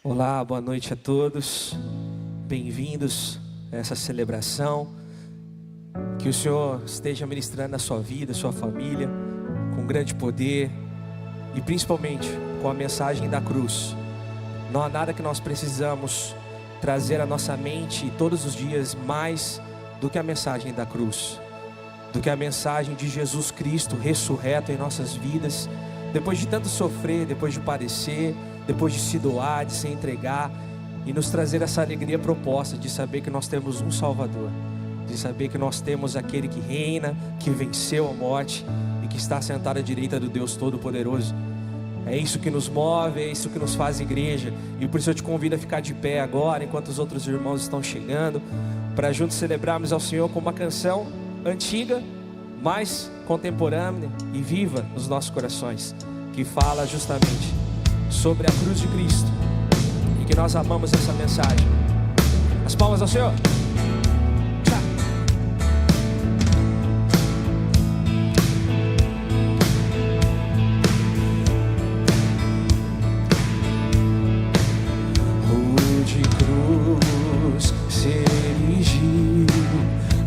Olá, boa noite a todos. Bem-vindos a essa celebração. Que o Senhor esteja ministrando na sua vida, sua família, com grande poder e principalmente com a mensagem da cruz. Não há nada que nós precisamos trazer à nossa mente todos os dias mais do que a mensagem da cruz, do que a mensagem de Jesus Cristo ressurreto em nossas vidas, depois de tanto sofrer, depois de padecer, depois de se doar, de se entregar e nos trazer essa alegria proposta de saber que nós temos um Salvador, de saber que nós temos aquele que reina, que venceu a morte e que está sentado à direita do Deus Todo-Poderoso. É isso que nos move, é isso que nos faz igreja. E por isso eu te convido a ficar de pé agora, enquanto os outros irmãos estão chegando, para juntos celebrarmos ao Senhor com uma canção antiga, mas contemporânea e viva nos nossos corações, que fala justamente sobre a cruz de Cristo e que nós amamos essa mensagem. As palmas ao Senhor. Rude cruz se erigiu,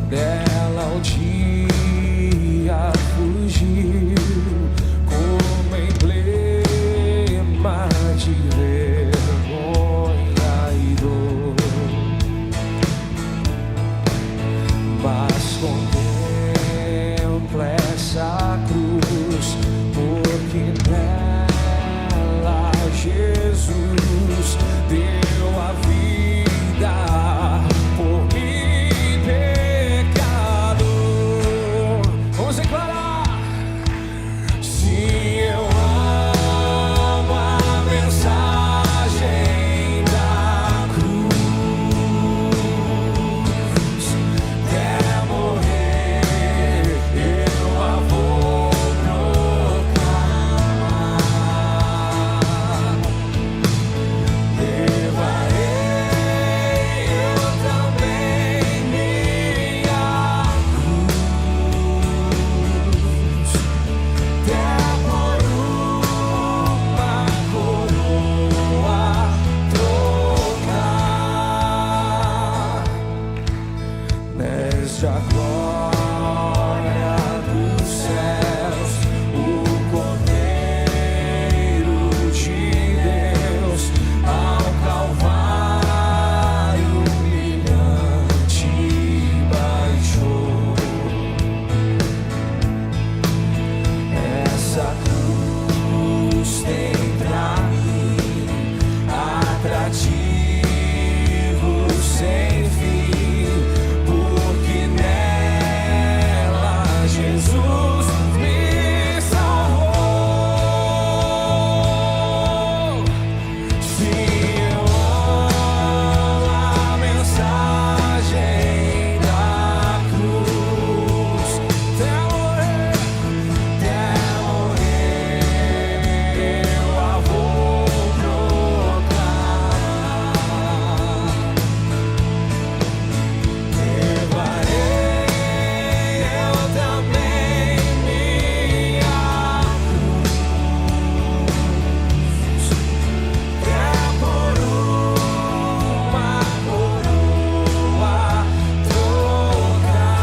dela o dia fugiu, como emblema de vergonha e dor. Mas contempla essa cruz, porque nela Jesus deu a vida por mim, pecador. Vamos declarar: se eu amo a mensagem da cruz, até morrer eu a vou proclamar. Levarei eu também minha cruz, até por uma coroa trocar. Nesta glória dos céus, o Cordeiro de Deus ao Calvário humilhante baixou. Essa cruz tem pra mim atrativo sem fim, porque nela Jesus me salvou. Se eu amo a mensagem da cruz, até morrer eu a vou proclamar. Levarei eu também minha cruz, até por uma coroa trocar.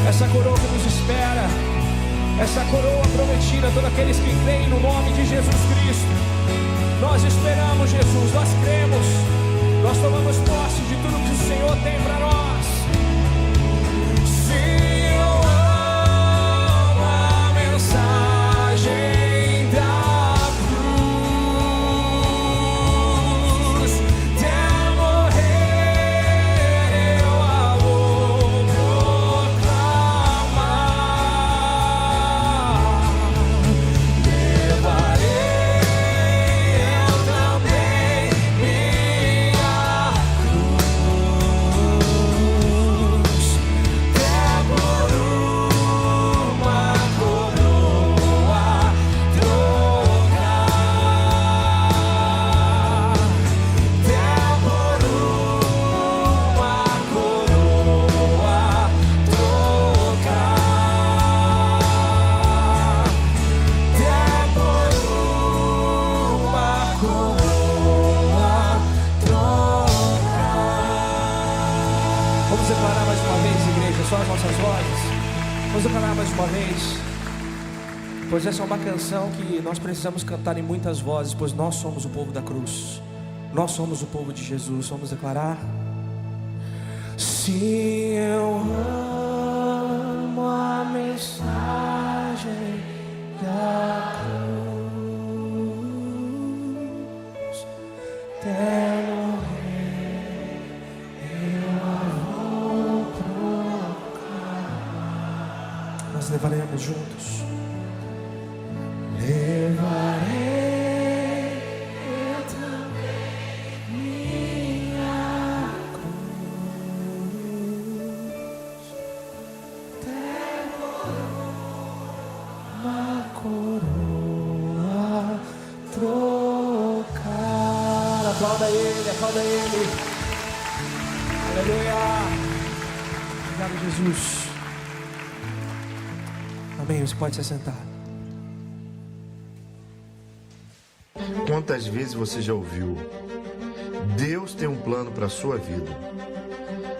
Essa coroa que nos espera, essa coroa prometida a todos aqueles que creem no nome de Jesus Cristo. Nós esperamos, Jesus, nós cremos, nós tomamos posse de tudo que o Senhor tem para nós. Se eu amo a mensagem da cruz, até morrer eu a vou proclamar. Levarei eu também minha cruz, as nossas vozes. Vamos declarar mais uma vez. Pois essa é uma canção que nós precisamos cantar em muitas vozes, pois nós somos o povo da cruz. Nós somos o povo de Jesus. Vamos declarar. Se eu amo a mensagem da cruz, até morrer eu a vou proclamar. Nós levaremos juntos. Levarei eu também minha cruz, até uma coroa trocar. Aplauda ele, aplauda ele. Aleluia. Obrigado, Jesus. Amém. Você pode se sentar. Quantas vezes você já ouviu? Deus tem um plano para a sua vida.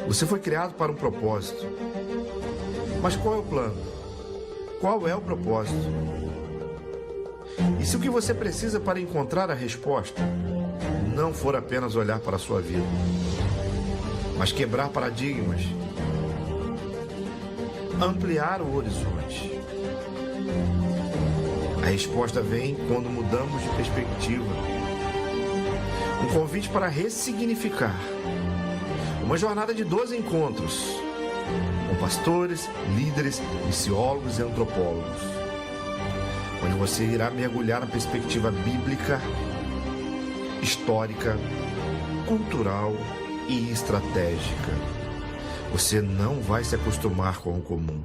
Você foi criado para um propósito. Mas qual é o plano? Qual é o propósito? E se o que você precisa para encontrar a resposta não for apenas olhar para a sua vida, mas quebrar paradigmas, ampliar o horizonte? A resposta vem quando mudamos de perspectiva. Um convite para ressignificar. Uma jornada de 12 encontros com pastores, líderes, missiólogos e antropólogos, onde você irá mergulhar na perspectiva bíblica, histórica, cultural e estratégica. Você não vai se acostumar com o comum.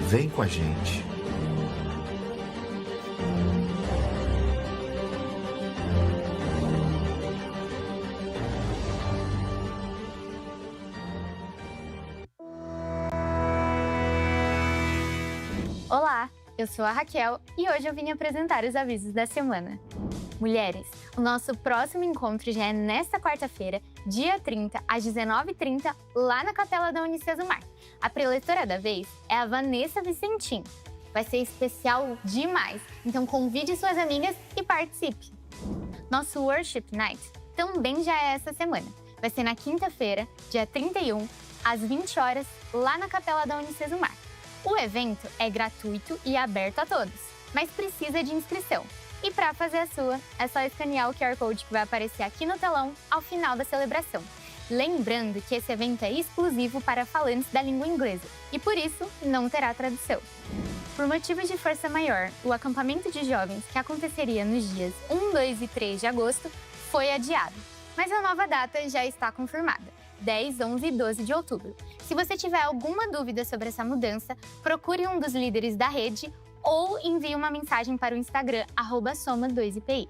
Vem com a gente. Olá, eu sou a Raquel e hoje eu vim apresentar os avisos da semana. Mulheres, o nosso próximo encontro já é nesta quarta-feira, dia 30, às 19h30, lá na Capela da Unicesumar. A preletora da vez é a Vanessa Vicentim. Vai ser especial demais, então convide suas amigas e participe. Nosso Worship Night também já é essa semana. Vai ser na quinta-feira, dia 31, às 20 horas, lá na Capela da Unicesumar. O evento é gratuito e aberto a todos, mas precisa de inscrição. E para fazer a sua, é só escanear o QR Code que vai aparecer aqui no telão ao final da celebração. Lembrando que esse evento é exclusivo para falantes da língua inglesa e, por isso, não terá tradução. Por motivos de força maior, o acampamento de jovens que aconteceria nos dias 1, 2 e 3 de agosto foi adiado, mas a nova data já está confirmada. 10, 11 e 12 de outubro. Se você tiver alguma dúvida sobre essa mudança, procure um dos líderes da rede ou envie uma mensagem para o Instagram @soma2ipi.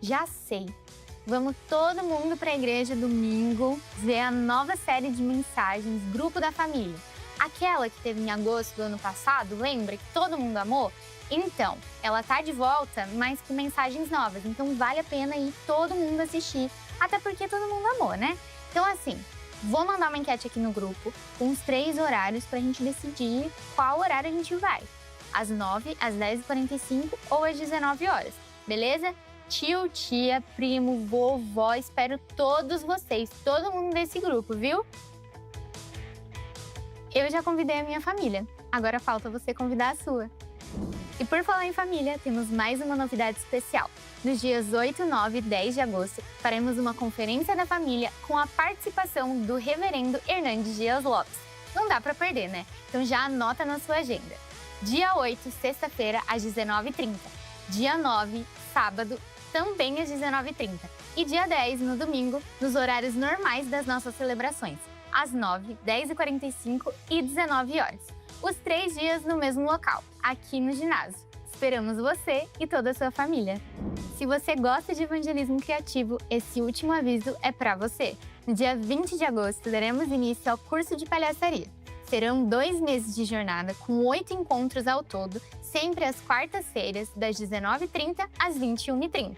Já sei! Vamos todo mundo para a igreja domingo ver a nova série de mensagens Grupo da Família. Aquela que teve em agosto do ano passado, lembra que todo mundo amou? Então, ela tá de volta, mas com mensagens novas. Então vale a pena ir todo mundo assistir, até porque todo mundo amou, né? Então assim, vou mandar uma enquete aqui no grupo com os 3 horários pra gente decidir qual horário a gente vai. Às 9, às 10h45 ou às 19 horas, beleza? Tio, tia, primo, vovó, espero todos vocês, todo mundo desse grupo, viu? Eu já convidei a minha família, agora falta você convidar a sua. E por falar em família, temos mais uma novidade especial. Nos dias 8, 9 e 10 de agosto, faremos uma conferência da família com a participação do reverendo Hernandes Dias Lopes. Não dá para perder, né? Então já anota na sua agenda. Dia 8, sexta-feira, às 19h30. Dia 9, sábado, também às 19h30. E dia 10, no domingo, nos horários normais das nossas celebrações, às 9, 10h45 e 19 horas. Os 3 dias no mesmo local, aqui no ginásio. Esperamos você e toda a sua família. Se você gosta de evangelismo criativo, esse último aviso é para você. No dia 20 de agosto, daremos início ao curso de palhaçaria. Serão 2 meses de jornada com 8 encontros ao todo, sempre às quartas-feiras, das 19h30 às 21h30.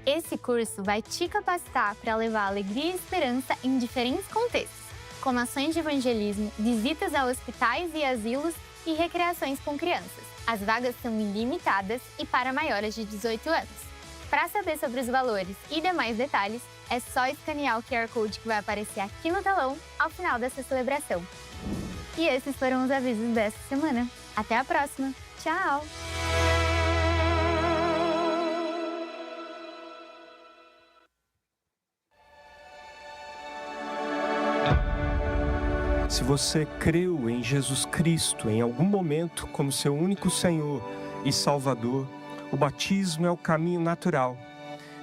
Esse curso vai te capacitar para levar alegria e esperança em diferentes contextos, como ações de evangelismo, visitas a hospitais e asilos e recreações com crianças. As vagas são ilimitadas e para maiores de 18 anos. Para saber sobre os valores e demais detalhes, é só escanear o QR Code que vai aparecer aqui no telão ao final dessa celebração. E esses foram os avisos dessa semana. Até a próxima. Tchau! Se você creu em Jesus Cristo em algum momento como seu único Senhor e Salvador, o batismo é o caminho natural.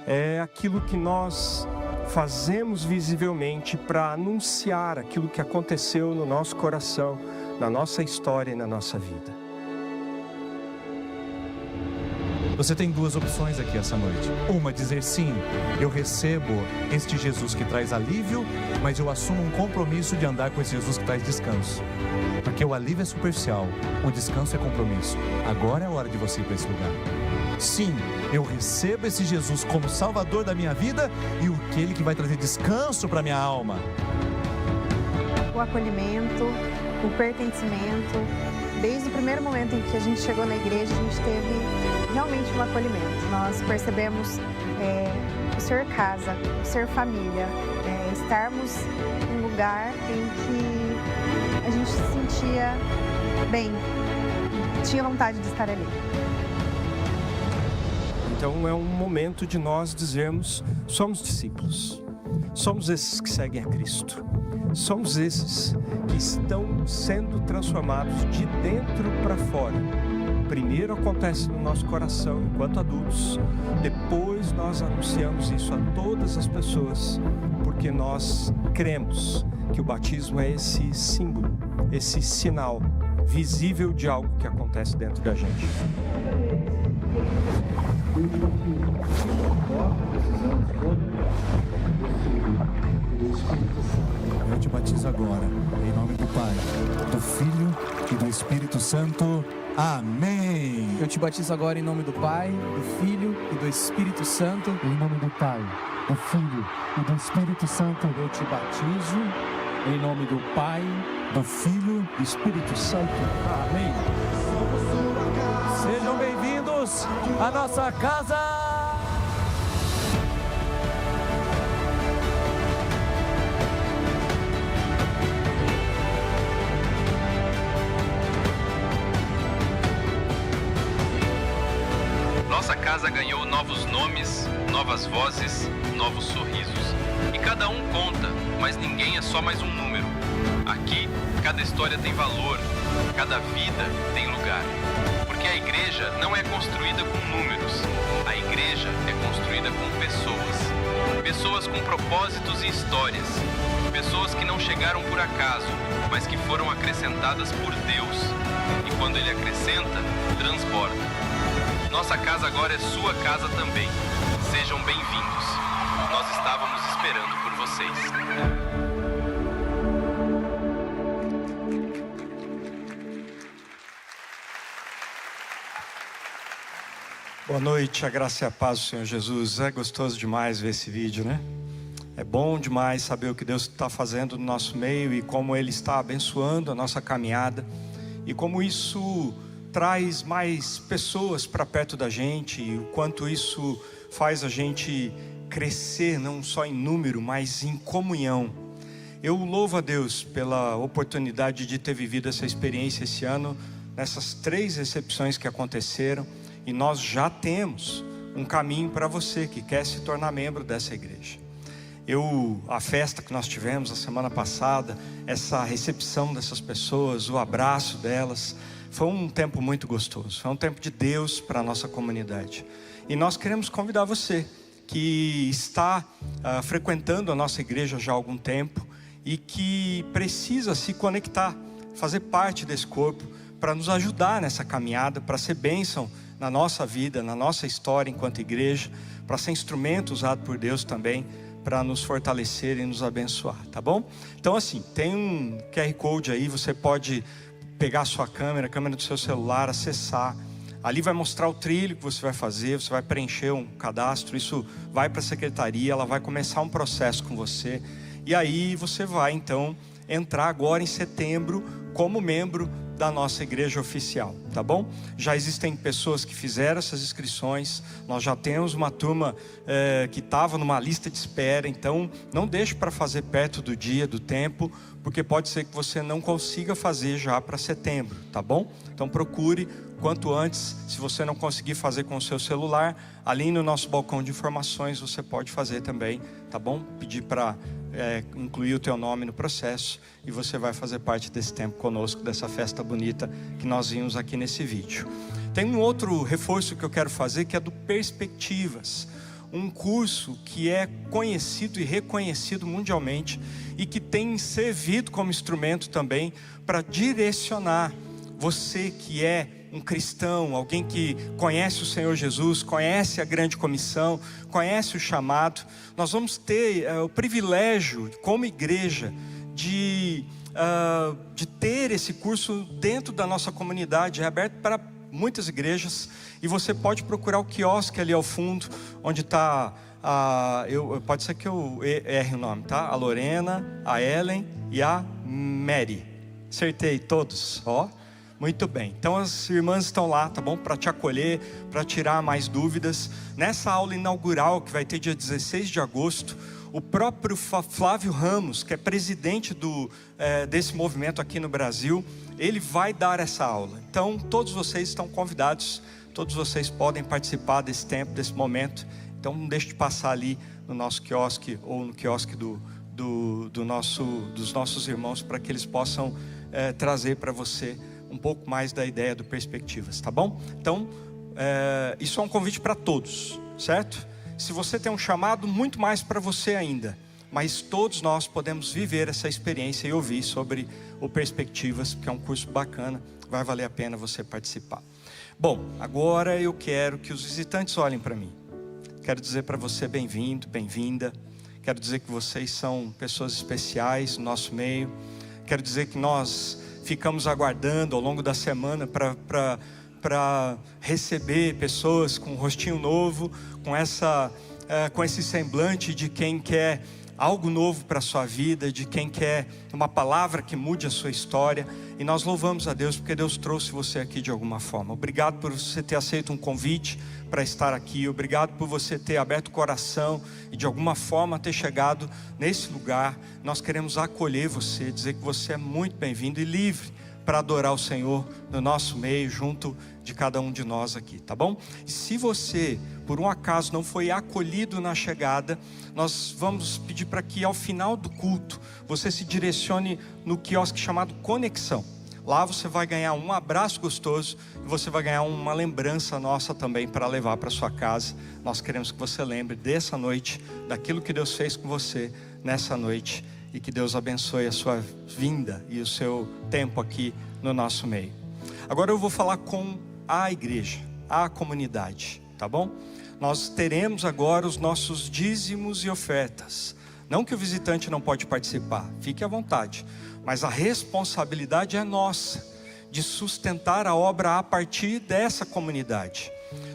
É aquilo que nós fazemos visivelmente para anunciar aquilo que aconteceu no nosso coração, na nossa história e na nossa vida. Você tem 2 opções aqui essa noite. Uma, dizer sim, eu recebo este Jesus que traz alívio, mas eu assumo um compromisso de andar com esse Jesus que traz descanso. Porque o alívio é superficial, o descanso é compromisso. Agora é a hora de você ir para esse lugar. Sim, eu recebo esse Jesus como Salvador da minha vida e aquele que vai trazer descanso para minha alma. O acolhimento, o pertencimento. Desde o primeiro momento em que a gente chegou na igreja, a gente teve realmente um acolhimento. Nós percebemos o ser casa, o ser família, estarmos em um lugar em que a gente se sentia bem, tinha vontade de estar ali. Então é um momento de nós dizermos, somos discípulos, somos esses que seguem a Cristo, somos esses que estão sendo transformados de dentro para fora. Primeiro acontece no nosso coração enquanto adultos, depois nós anunciamos isso a todas as pessoas, porque nós cremos que o batismo é esse símbolo, esse sinal visível de algo que acontece dentro da gente. Eu te batizo agora, em nome do Pai, do Filho e do Espírito Santo. Amém. Eu te batizo agora em nome do Pai, do Filho e do Espírito Santo. Em nome do Pai, do Filho e do Espírito Santo. Eu te batizo em nome do Pai, Do Filho do Espírito Santo. Amém. Sejam bem-vindos à nossa casa. Nossa casa ganhou novos nomes, novas vozes, novos sorrisos. E cada um conta, mas ninguém é só mais um número. Aqui, cada história tem valor, cada vida tem lugar. Porque a igreja não é construída com números. A igreja é construída com pessoas. Pessoas com propósitos e histórias. Pessoas que não chegaram por acaso, mas que foram acrescentadas por Deus. E quando Ele acrescenta, transborda. Nossa casa agora é sua casa também. Sejam bem-vindos. Nós estávamos esperando por vocês. Boa noite, a graça e a paz do Senhor Jesus. É gostoso demais ver esse vídeo, né? É bom demais saber o que Deus está fazendo no nosso meio e como Ele está abençoando a nossa caminhada e como isso traz mais pessoas para perto da gente e o quanto isso faz a gente crescer não só em número, mas em comunhão. Eu louvo a Deus pela oportunidade de ter vivido essa experiência esse ano, nessas 3 recepções que aconteceram, e nós já temos um caminho para você que quer se tornar membro dessa igreja. A festa que nós tivemos a semana passada, essa recepção dessas pessoas, o abraço delas, foi um tempo muito gostoso, foi um tempo de Deus para a nossa comunidade. E nós queremos convidar você que está frequentando a nossa igreja já há algum tempo e que precisa se conectar, fazer parte desse corpo, para nos ajudar nessa caminhada, para ser bênção na nossa vida, na nossa história enquanto igreja, para ser instrumento usado por Deus também, para nos fortalecer e nos abençoar, tá bom? Então assim, tem um QR Code aí, você pode pegar a sua câmera, a câmera do seu celular, acessar. Ali vai mostrar o trilho que você vai fazer, você vai preencher um cadastro, isso vai para a secretaria, ela vai começar um processo com você. E aí você vai então entrar agora em setembro como membro da nossa igreja oficial, tá bom? Já existem pessoas que fizeram essas inscrições, nós já temos uma turma que estava numa lista de espera, então não deixe para fazer perto do dia, do tempo, porque pode ser que você não consiga fazer já para setembro, tá bom? Então procure quanto antes. Se você não conseguir fazer com o seu celular, ali no nosso balcão de informações você pode fazer também, tá bom? Pedir para incluir o teu nome no processo e você vai fazer parte desse tempo conosco, dessa festa bonita que nós vimos aqui nesse vídeo. Tem um outro reforço que eu quero fazer, que é do Perspectivas, um curso que é conhecido e reconhecido mundialmente e que tem servido como instrumento também para direcionar você que é um cristão, alguém que conhece o Senhor Jesus, conhece a grande comissão, conhece o chamado. Nós vamos ter o privilégio, como igreja, de ter esse curso dentro da nossa comunidade. É aberto para muitas igrejas e você pode procurar o quiosque ali ao fundo, onde está pode ser que eu erre o nome, tá? A Lorena, a Ellen e a Mary. Acertei todos, ó. Muito bem, então as irmãs estão lá, tá bom? Para te acolher, para tirar mais dúvidas. Nessa aula inaugural, que vai ter dia 16 de agosto, o próprio Flávio Ramos, que é presidente desse movimento aqui no Brasil, ele vai dar essa aula. Então todos vocês estão convidados, todos vocês podem participar desse tempo, desse momento. Então não deixe de passar ali no nosso quiosque ou no quiosque dos nossos irmãos, para que eles possam trazer para você um pouco mais da ideia do Perspectivas, tá bom? Então, isso é um convite para todos, certo? Se você tem um chamado, muito mais para você ainda. Mas todos nós podemos viver essa experiência e ouvir sobre o Perspectivas, que é um curso bacana, vai valer a pena você participar. Bom, agora eu quero que os visitantes olhem para mim. Quero dizer para você bem-vindo, bem-vinda. Quero dizer que vocês são pessoas especiais no nosso meio. Quero dizer que nós ficamos aguardando ao longo da semana para receber pessoas com um rostinho novo, com esse semblante de quem quer algo novo para a sua vida, de quem quer uma palavra que mude a sua história. E nós louvamos a Deus porque Deus trouxe você aqui de alguma forma. Obrigado por você ter aceito um convite para estar aqui. Obrigado por você ter aberto o coração e de alguma forma ter chegado nesse lugar. Nós queremos acolher você, dizer que você é muito bem-vindo e livre para adorar o Senhor no nosso meio, junto de cada um de nós aqui, tá bom? E se você, por um acaso, não foi acolhido na chegada, nós vamos pedir para que ao final do culto, você se direcione no quiosque chamado Conexão. Lá você vai ganhar um abraço gostoso e você vai ganhar uma lembrança nossa também para levar para sua casa. Nós queremos que você lembre dessa noite, daquilo que Deus fez com você nessa noite, e que Deus abençoe a sua vinda e o seu tempo aqui no nosso meio. Agora eu vou falar com a igreja, a comunidade, tá bom? Nós teremos agora os nossos dízimos e ofertas. Não que o visitante não pode participar, fique à vontade, mas a responsabilidade é nossa, de sustentar a obra a partir dessa comunidade.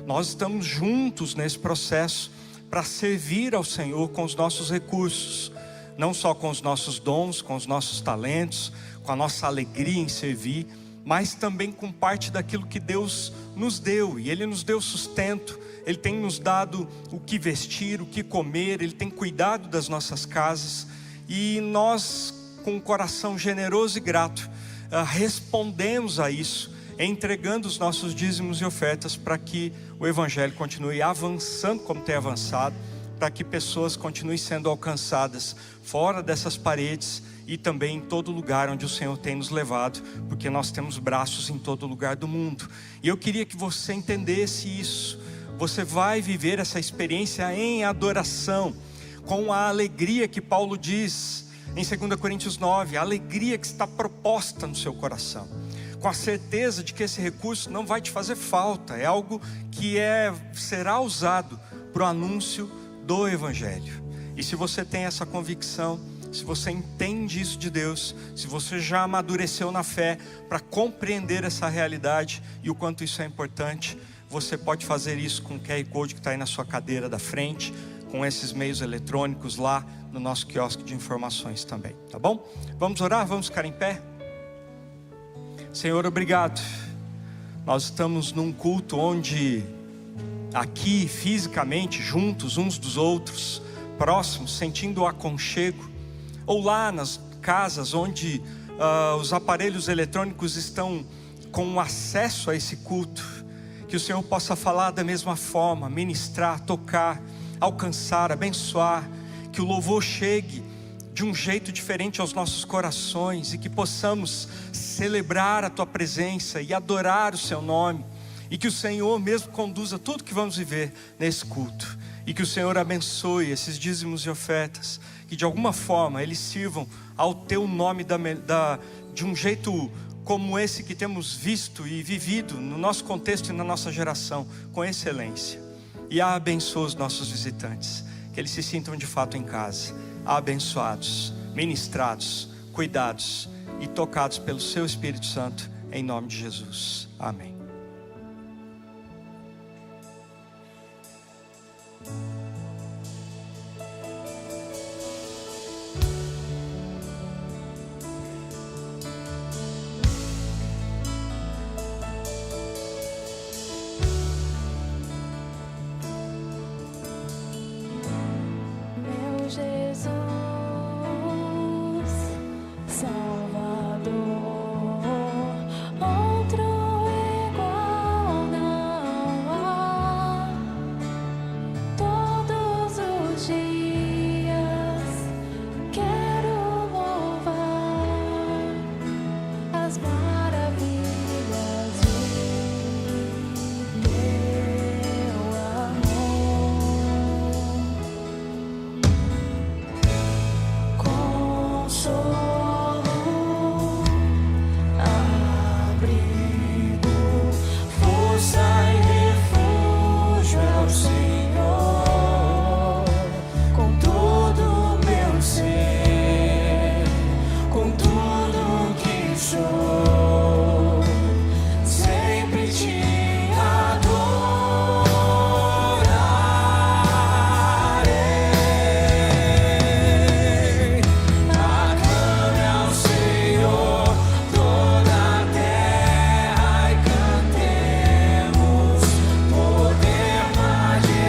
Nós estamos juntos nesse processo para servir ao Senhor com os nossos recursos, não só com os nossos dons, com os nossos talentos, com a nossa alegria em servir, mas também com parte daquilo que Deus nos deu. E Ele nos deu sustento, Ele tem nos dado o que vestir, o que comer, Ele tem cuidado das nossas casas. E nós, com um coração generoso e grato, respondemos a isso, entregando os nossos dízimos e ofertas para que o Evangelho continue avançando como tem avançado, para que pessoas continuem sendo alcançadas fora dessas paredes e também em todo lugar onde o Senhor tem nos levado, porque nós temos braços em todo lugar do mundo. E eu queria que você entendesse isso. Você vai viver essa experiência em adoração, com a alegria que Paulo diz em 2 Coríntios 9, a alegria que está proposta no seu coração, com a certeza de que esse recurso não vai te fazer falta, é algo que será usado para o anúncio do Evangelho. E se você tem essa convicção, se você entende isso de Deus, se você já amadureceu na fé para compreender essa realidade e o quanto isso é importante, você pode fazer isso com o QR Code que está aí na sua cadeira da frente, com esses meios eletrônicos lá no nosso quiosque de informações também, tá bom? Vamos orar? Vamos ficar em pé? Senhor, obrigado. Nós estamos num culto onde aqui fisicamente, juntos uns dos outros, próximos, sentindo o aconchego, ou lá nas casas onde os aparelhos eletrônicos estão com acesso a esse culto, que o Senhor possa falar da mesma forma, ministrar, tocar, alcançar, abençoar, que o louvor chegue de um jeito diferente aos nossos corações e que possamos celebrar a Tua presença e adorar o Seu nome, e que o Senhor mesmo conduza tudo que vamos viver nesse culto, e que o Senhor abençoe esses dízimos e ofertas, que de alguma forma eles sirvam ao Teu nome de um jeito como esse que temos visto e vivido no nosso contexto e na nossa geração, com excelência. E abençoa os nossos visitantes, que eles se sintam de fato em casa, abençoados, ministrados, cuidados e tocados pelo Seu Espírito Santo, em nome de Jesus. Amém. Jesus, Salvador, outro igual não há. Todos os dias quero louvar as maravilhas de teu amor. Consolo, abrigo, força e refúgio é o Senhor. Com todo meu ser, com tudo que sou, sempre te adorarei. Aclame ao Senhor toda a terra e cantemos poder, majestade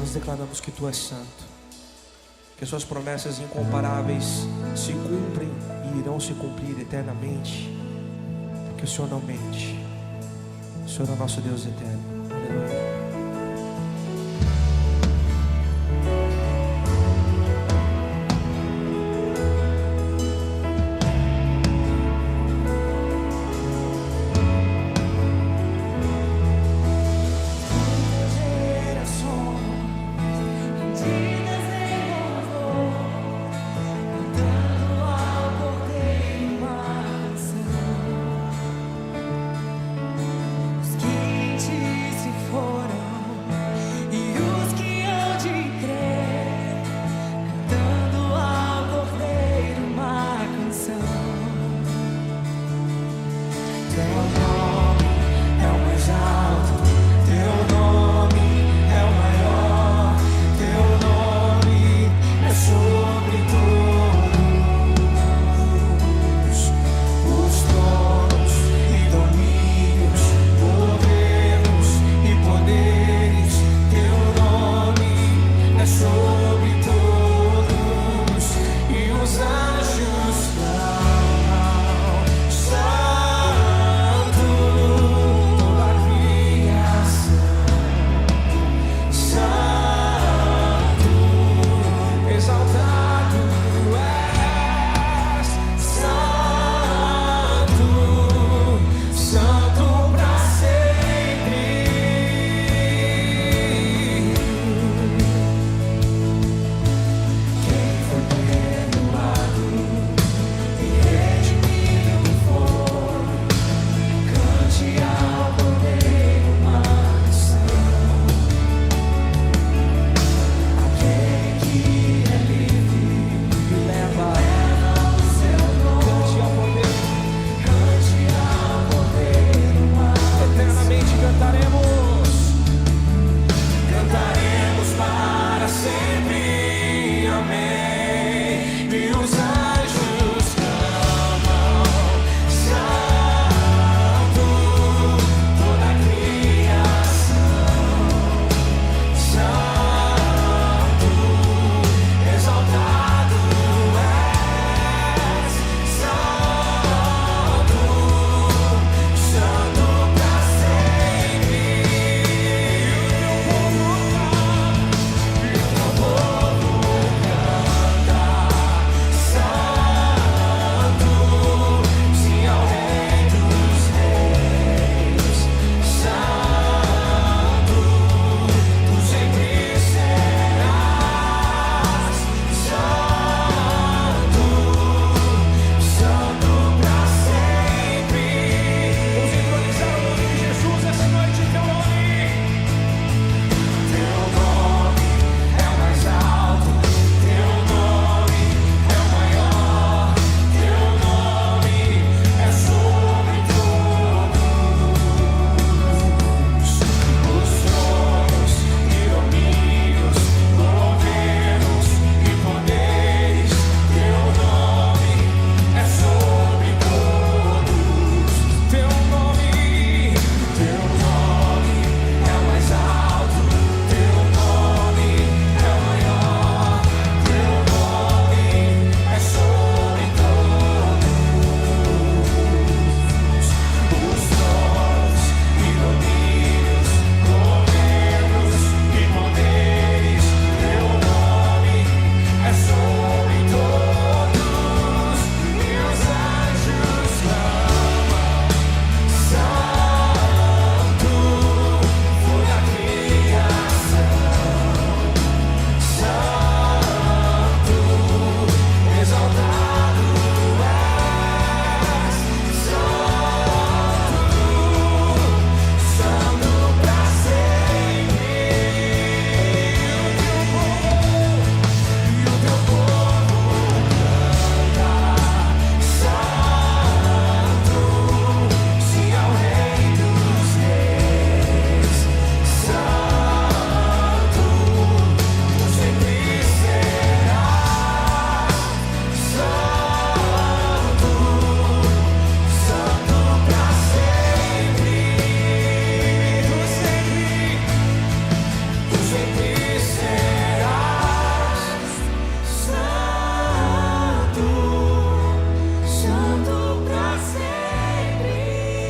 nós declaramos que Tu és santo, que as Suas promessas incomparáveis se cumprem e irão se cumprir eternamente, porque o Senhor não mente. O Senhor é o nosso Deus eterno. Aleluia. For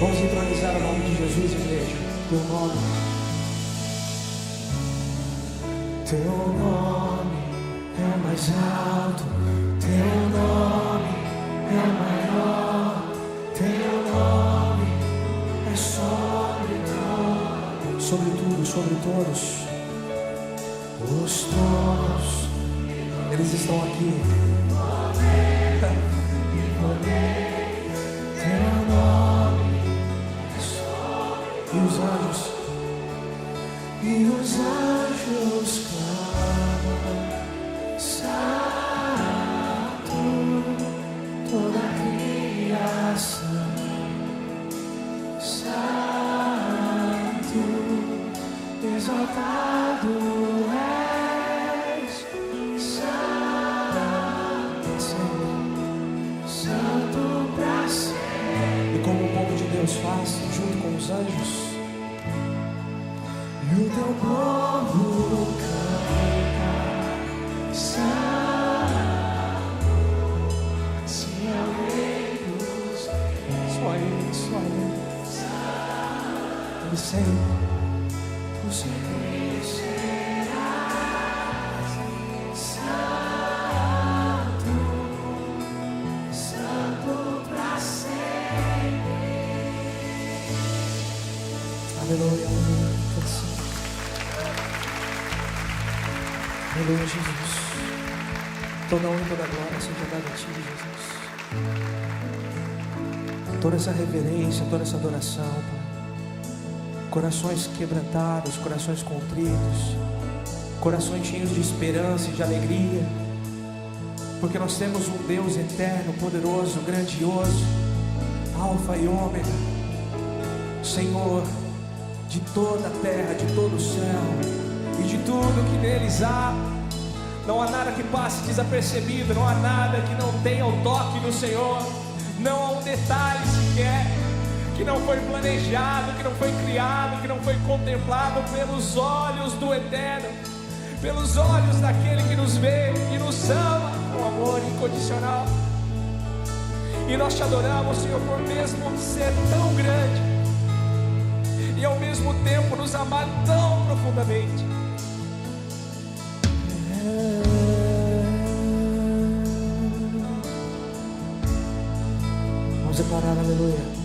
Vamos entronizar o nome de Jesus, igreja. Teu nome. Teu nome é mais alto. Teu nome é maior. Teu nome é sobre todos. Sobre tudo, sobre todos. Os tronos, eles estão aqui. Teu nome é sobre. E os anjos clamam, santo, toda a criação, santo, exaltado és, santo pra sempre. E como o povo de Deus faz, junto com os anjos, e o teu povo canta, santo, se é o Rei dos Reis. Só Ele, só Ele. Ele sempre, tu sempre serás santo, santo pra sempre. Aleluia, aleluia. Aleluia, Jesus. Toda honra e toda glória seja dada a Ti, Jesus. Toda essa reverência, toda essa adoração, Pai. Corações quebrantados, corações contritos, corações cheios de esperança e de alegria, porque nós temos um Deus eterno, poderoso, grandioso, Alfa e Ômega, Senhor de toda a terra, de todo o céu e de tudo que neles há. Não há nada que passe desapercebido, não há nada que não tenha o toque do Senhor, não há um detalhe sequer que não foi planejado, que não foi criado, que não foi contemplado pelos olhos do Eterno, pelos olhos daquele que nos vê e nos ama com amor incondicional. E nós te adoramos, Senhor, por mesmo ser tão grande e ao mesmo tempo nos amar tão profundamente. Vamos declarar aleluia.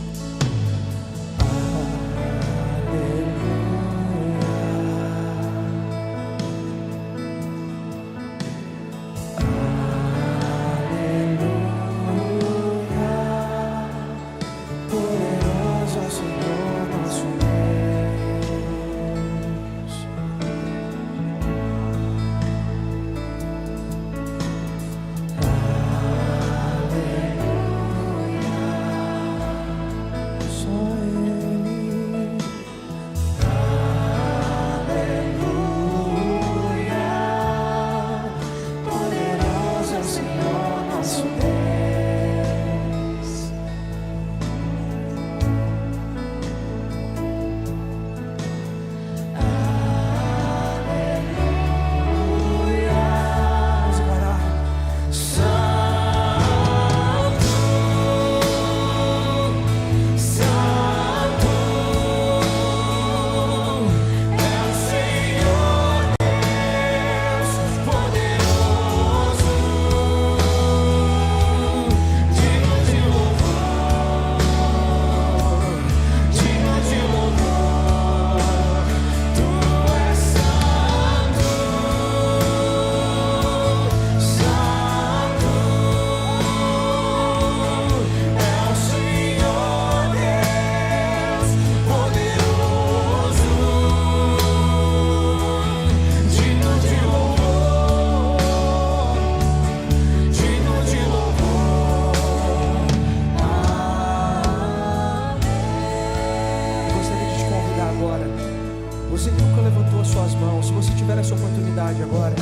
Você que nunca levantou as suas mãos, se você tiver essa oportunidade agora,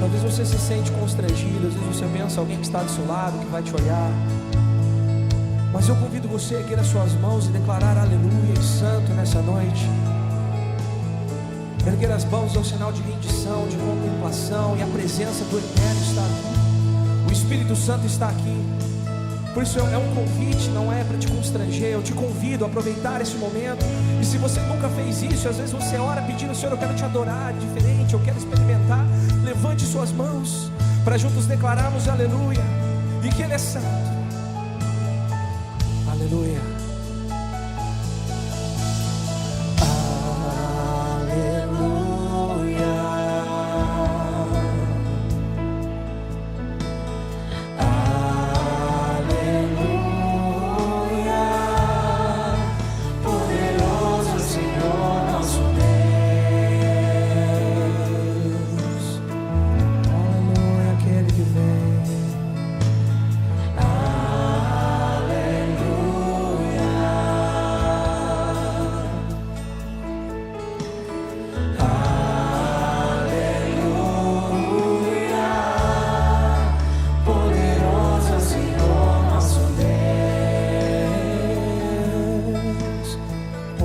talvez você se sente constrangido, às vezes você pensa alguém que está do seu lado, que vai te olhar, mas eu convido você a erguer as suas mãos e declarar aleluia e santo nessa noite. Erguer as mãos é um sinal de rendição, de contemplação, e a presença do Eterno está aqui, o Espírito Santo está aqui. Por isso é um convite, não é para te constranger. Eu te convido a aproveitar esse momento. E se você nunca fez isso, às vezes você ora pedindo: Senhor, eu quero te adorar diferente, eu quero experimentar. Levante suas mãos para juntos declararmos aleluia, e que Ele é santo. Aleluia.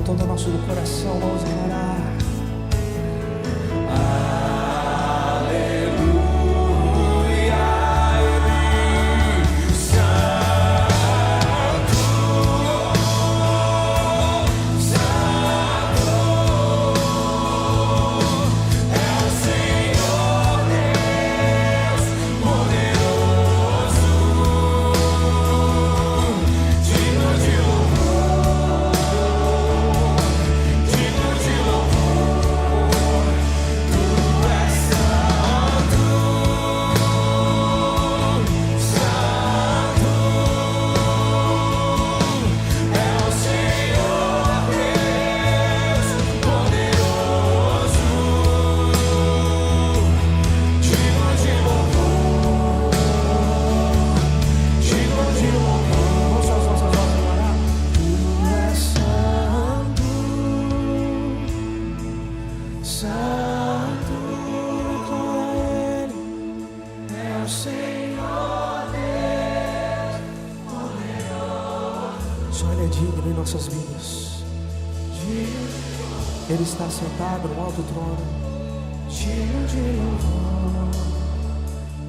Todo o nosso coração, vamos orar. Digno em nossas vidas. Ele está sentado no alto trono, digno de louvor.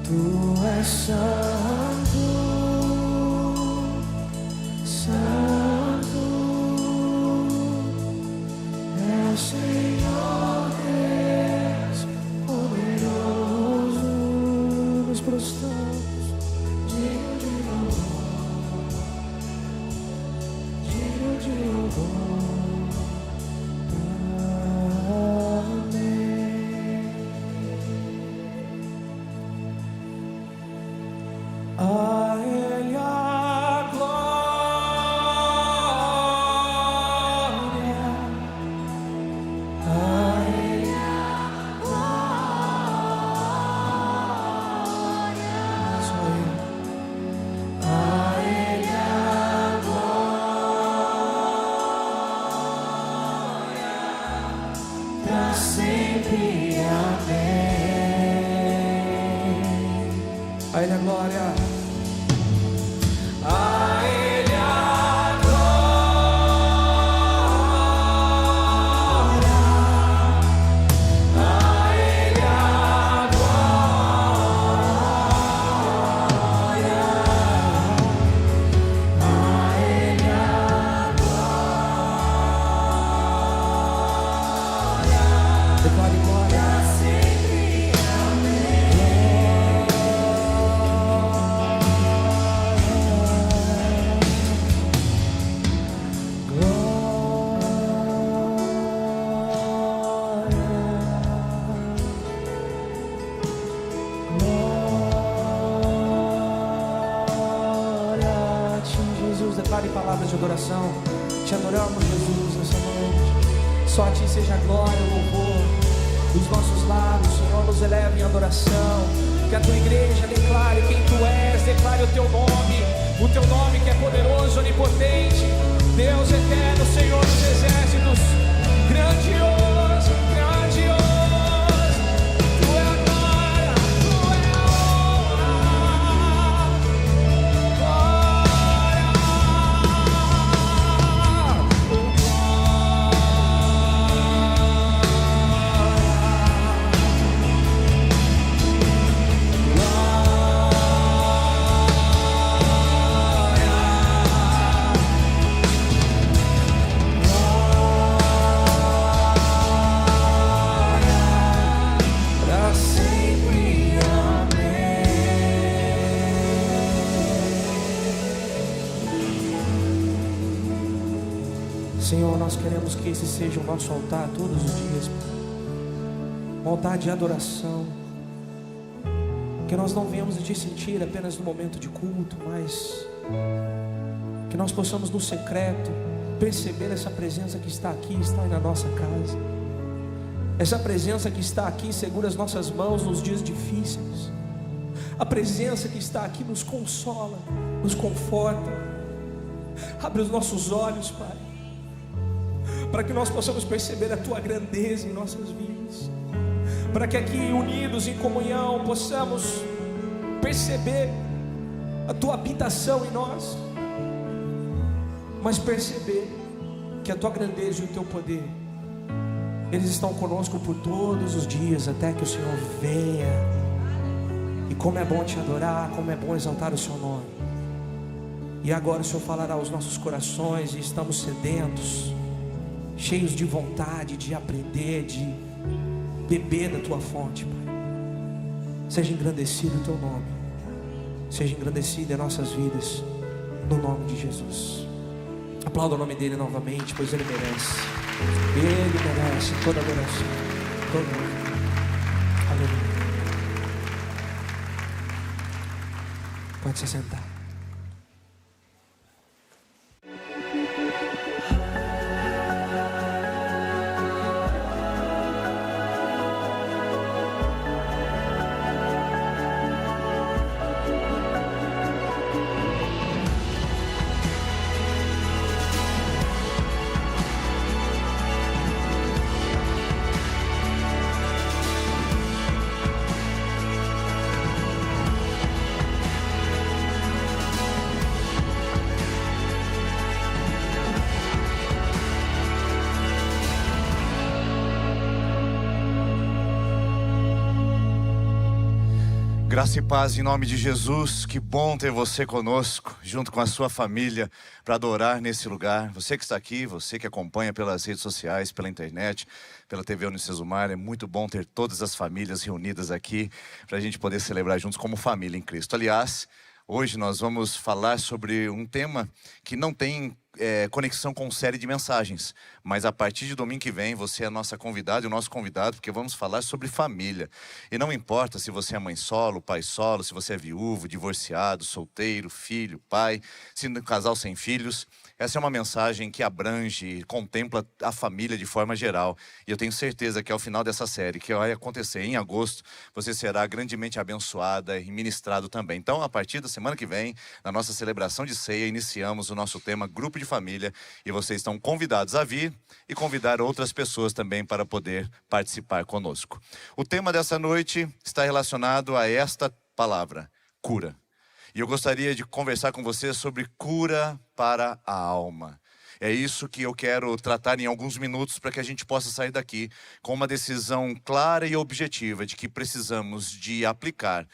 Tu és santo, santo é o Senhor Deus poderoso. Nos prostramos, digno de louvor. A Ele a glória, a Ele a glória, só Ele, a Ele a glória, pra sempre, amém. A Ele a glória. A Ele a glória, a Ele a glória, a Ele a glória. Declare glória sempre, amém. Declare palavras de adoração. Te adoramos, Jesus, nessa noite. Só a Ti seja a glória, o louvor dos nossos lábios, Senhor, nos eleve em adoração. Que a Tua igreja declare quem Tu és, declare o Teu nome que é poderoso, onipotente, Deus eterno, Senhor dos exércitos, grandioso, grandioso. Tu é a glória, Tu é a Senhor, nós queremos que esse seja o nosso altar todos os dias, Pai. Um altar de adoração. Que nós não venhamos a te sentir apenas no momento de culto, mas que nós possamos no secreto perceber essa presença que está aqui, está na nossa casa. Essa presença que está aqui segura as nossas mãos nos dias difíceis. A presença que está aqui nos consola, nos conforta. Abre os nossos olhos, Pai, para que nós possamos perceber a Tua grandeza em nossas vidas. Para que aqui unidos em comunhão possamos perceber a Tua habitação em nós, mas perceber que a Tua grandeza e o Teu poder, eles estão conosco por todos os dias, até que o Senhor venha. E como é bom Te adorar, como é bom exaltar o Seu nome. E agora o Senhor falará aos nossos corações, e estamos sedentos, cheios de vontade de aprender, de beber da Tua fonte, Pai. Seja engrandecido o Teu nome, seja engrandecido em nossas vidas, no nome de Jesus. Aplauda o nome dele novamente, pois Ele merece. Ele merece toda adoração, todo mundo. Aleluia. Pode se sentar. Graça e paz em nome de Jesus. Que bom ter você conosco, junto com a sua família, para adorar nesse lugar. Você que está aqui, você que acompanha pelas redes sociais, pela internet, pela TV Unicesumar, é muito bom ter todas as famílias reunidas aqui, para a gente poder celebrar juntos como família em Cristo. Aliás, hoje nós vamos falar sobre um tema que não tem conexão com série de mensagens, mas a partir de domingo que vem você é a nossa convidada e o nosso convidado, porque vamos falar sobre família. E não importa se você é mãe solo, pai solo, se você é viúvo, divorciado, solteiro, filho, pai, se é um casal sem filhos, essa é uma mensagem que abrange e contempla a família de forma geral. E eu tenho certeza que ao final dessa série, que vai acontecer em agosto, você será grandemente abençoada e ministrado também. Então, a partir da semana que vem, na nossa celebração de ceia, iniciamos o nosso tema Grupo de Família, e vocês estão convidados a vir e convidar outras pessoas também para poder participar conosco. O tema dessa noite está relacionado a esta palavra, cura. E eu gostaria de conversar com você sobre cura para a alma. É isso que eu quero tratar em alguns minutos, para que a gente possa sair daqui com uma decisão clara e objetiva de que precisamos de aplicar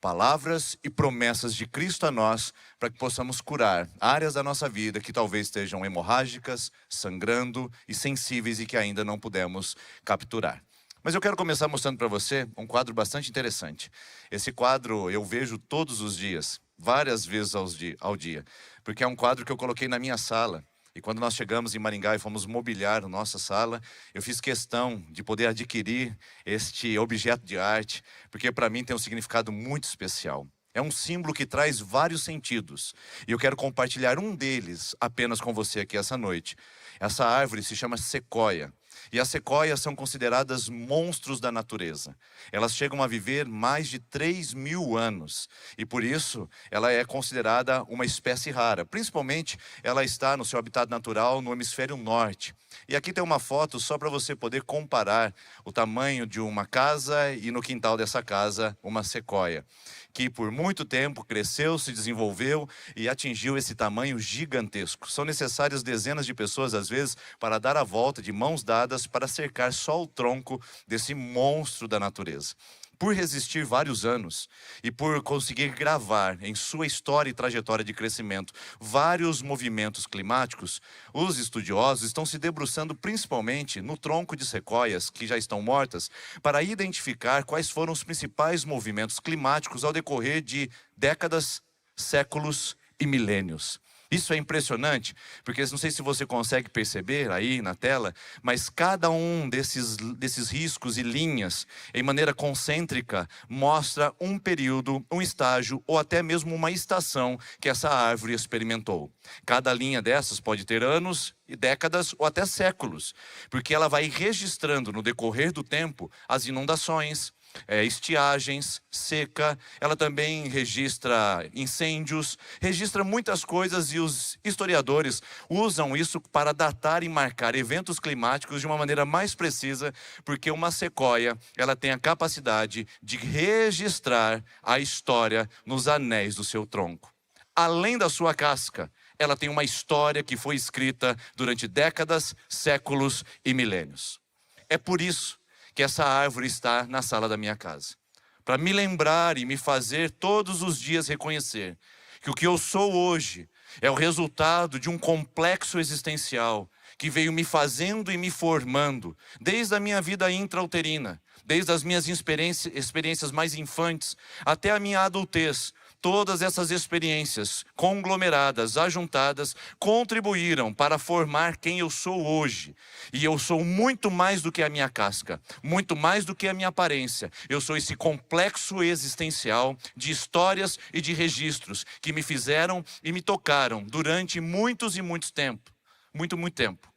palavras e promessas de Cristo a nós, para que possamos curar áreas da nossa vida que talvez estejam hemorrágicas, sangrando e sensíveis e que ainda não pudemos capturar. Mas eu quero começar mostrando para você um quadro bastante interessante. Esse quadro eu vejo todos os dias, várias vezes ao dia, porque é um quadro que eu coloquei na minha sala. E quando nós chegamos em Maringá e fomos mobiliar a nossa sala, eu fiz questão de poder adquirir este objeto de arte, porque para mim tem um significado muito especial. É um símbolo que traz vários sentidos, e eu quero compartilhar um deles apenas com você aqui essa noite. Essa árvore se chama sequoia. E as sequoias são consideradas monstros da natureza. Elas chegam a viver mais de 3.000 anos. E por isso, ela é considerada uma espécie rara. Principalmente, ela está no seu habitat natural no hemisfério norte. E aqui tem uma foto só para você poder comparar o tamanho de uma casa e no quintal dessa casa, uma sequoia, que por muito tempo cresceu, se desenvolveu e atingiu esse tamanho gigantesco. São necessárias dezenas de pessoas, às vezes, para dar a volta de mãos dadas para cercar só o tronco desse monstro da natureza. Por resistir vários anos e por conseguir gravar em sua história e trajetória de crescimento vários movimentos climáticos, os estudiosos estão se debruçando principalmente no tronco de sequoias que já estão mortas, para identificar quais foram os principais movimentos climáticos ao decorrer de décadas, séculos e milênios. Isso é impressionante, porque não sei se você consegue perceber aí na tela, mas cada um desses riscos e linhas, em maneira concêntrica, mostra um período, um estágio ou até mesmo uma estação que essa árvore experimentou. Cada linha dessas pode ter anos, décadas ou até séculos, porque ela vai registrando no decorrer do tempo as inundações, estiagens, seca, ela também registra incêndios, registra muitas coisas, e os historiadores usam isso para datar e marcar eventos climáticos de uma maneira mais precisa, porque uma sequoia, ela tem a capacidade de registrar a história nos anéis do seu tronco. Além da sua casca, ela tem uma história que foi escrita durante décadas, séculos e milênios. É por isso que essa árvore está na sala da minha casa, para me lembrar e me fazer todos os dias reconhecer que o que eu sou hoje é o resultado de um complexo existencial que veio me fazendo e me formando desde a minha vida intrauterina, desde as minhas experiências mais infantes até a minha adultez. Todas essas experiências conglomeradas, ajuntadas, contribuíram para formar quem eu sou hoje. E eu sou muito mais do que a minha casca, muito mais do que a minha aparência. Eu sou esse complexo existencial de histórias e de registros que me fizeram e me tocaram durante muitos e muitos tempo. Muito tempo.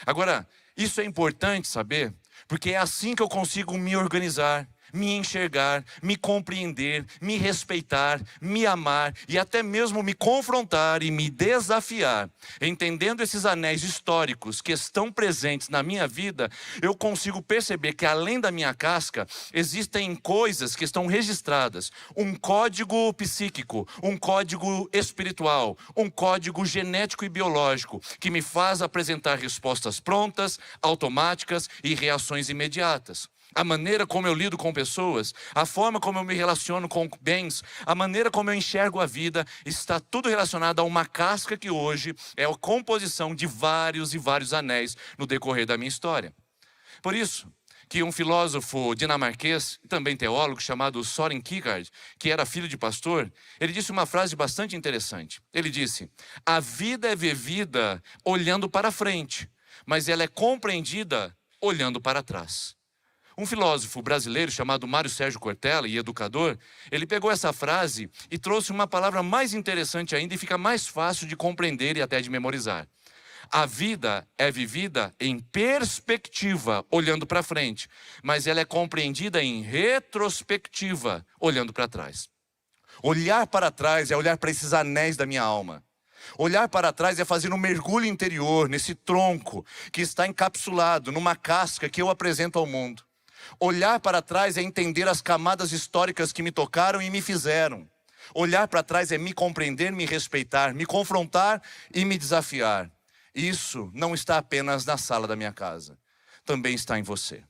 Agora, isso é importante saber, porque é assim que eu consigo me organizar, me enxergar, me compreender, me respeitar, me amar e até mesmo me confrontar e me desafiar. Entendendo esses anéis históricos que estão presentes na minha vida, eu consigo perceber que além da minha casca, existem coisas que estão registradas. Um código psíquico, um código espiritual, um código genético e biológico que me faz apresentar respostas prontas, automáticas e reações imediatas. A maneira como eu lido com pessoas, a forma como eu me relaciono com bens, a maneira como eu enxergo a vida, está tudo relacionado a uma casca que hoje é a composição de vários e vários anéis no decorrer da minha história. Por isso que um filósofo dinamarquês, e também teólogo, chamado Søren Kierkegaard, que era filho de pastor, ele disse uma frase bastante interessante. Ele disse: a vida é vivida olhando para frente, mas ela é compreendida olhando para trás. Um filósofo brasileiro chamado Mário Sérgio Cortella, e educador, ele pegou essa frase e trouxe uma palavra mais interessante ainda e fica mais fácil de compreender e até de memorizar. A vida é vivida em perspectiva, olhando para frente, mas ela é compreendida em retrospectiva, olhando para trás. Olhar para trás é olhar para esses anéis da minha alma. Olhar para trás é fazer um mergulho interior nesse tronco que está encapsulado numa casca que eu apresento ao mundo. Olhar para trás é entender as camadas históricas que me tocaram e me fizeram. Olhar para trás é me compreender, me respeitar, me confrontar e me desafiar. Isso não está apenas na sala da minha casa, também está em você.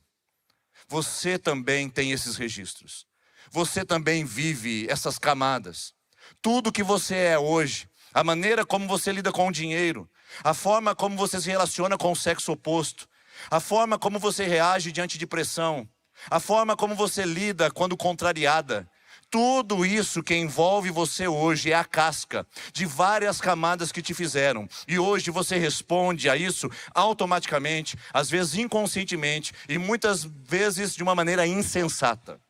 Você também tem esses registros. Você também vive essas camadas. Tudo que você é hoje, a maneira como você lida com o dinheiro, a forma como você se relaciona com o sexo oposto, a forma como você reage diante de pressão, a forma como você lida quando contrariada, tudo isso que envolve você hoje é a casca de várias camadas que te fizeram. E hoje você responde a isso automaticamente, às vezes inconscientemente e muitas vezes de uma maneira insensata.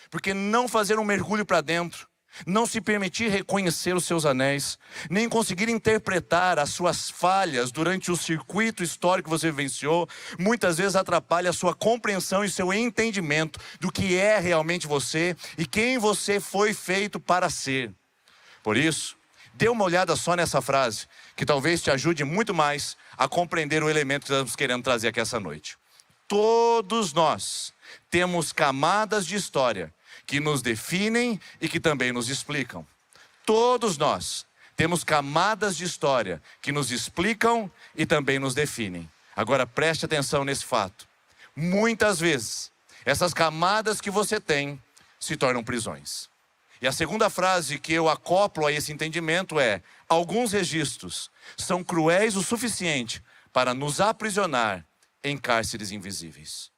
Porque não fazer um mergulho para dentro, não se permitir reconhecer os seus anéis, nem conseguir interpretar as suas falhas durante o circuito histórico que você vivenciou, muitas vezes atrapalha a sua compreensão e seu entendimento do que é realmente você e quem você foi feito para ser. Por isso, dê uma olhada só nessa frase, que talvez te ajude muito mais a compreender o elemento que estamos querendo trazer aqui essa noite. Todos nós temos camadas de história que nos definem e que também nos explicam. Todos nós temos camadas de história que nos explicam e também nos definem. Agora preste atenção nesse fato. Muitas vezes, essas camadas que você tem se tornam prisões. E a segunda frase que eu acoplo a esse entendimento é: alguns registros são cruéis o suficiente para nos aprisionar em cárceres invisíveis.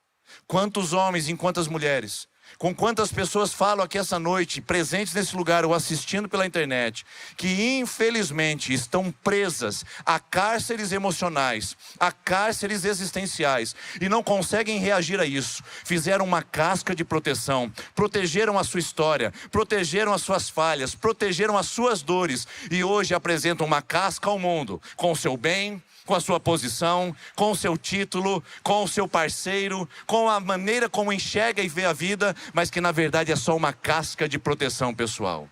Quantos homens e quantas mulheres Com quantas pessoas falo aqui essa noite, presentes nesse lugar ou assistindo pela internet, que infelizmente estão presas a cárceres emocionais, a cárceres existenciais e não conseguem reagir a isso. Fizeram uma casca de proteção, protegeram a sua história, protegeram as suas falhas, protegeram as suas dores e hoje apresentam uma casca ao mundo com o seu bem, com a sua posição, com o seu título, com o seu parceiro, com a maneira como enxerga e vê a vida, mas que na verdade é só uma casca de proteção pessoal.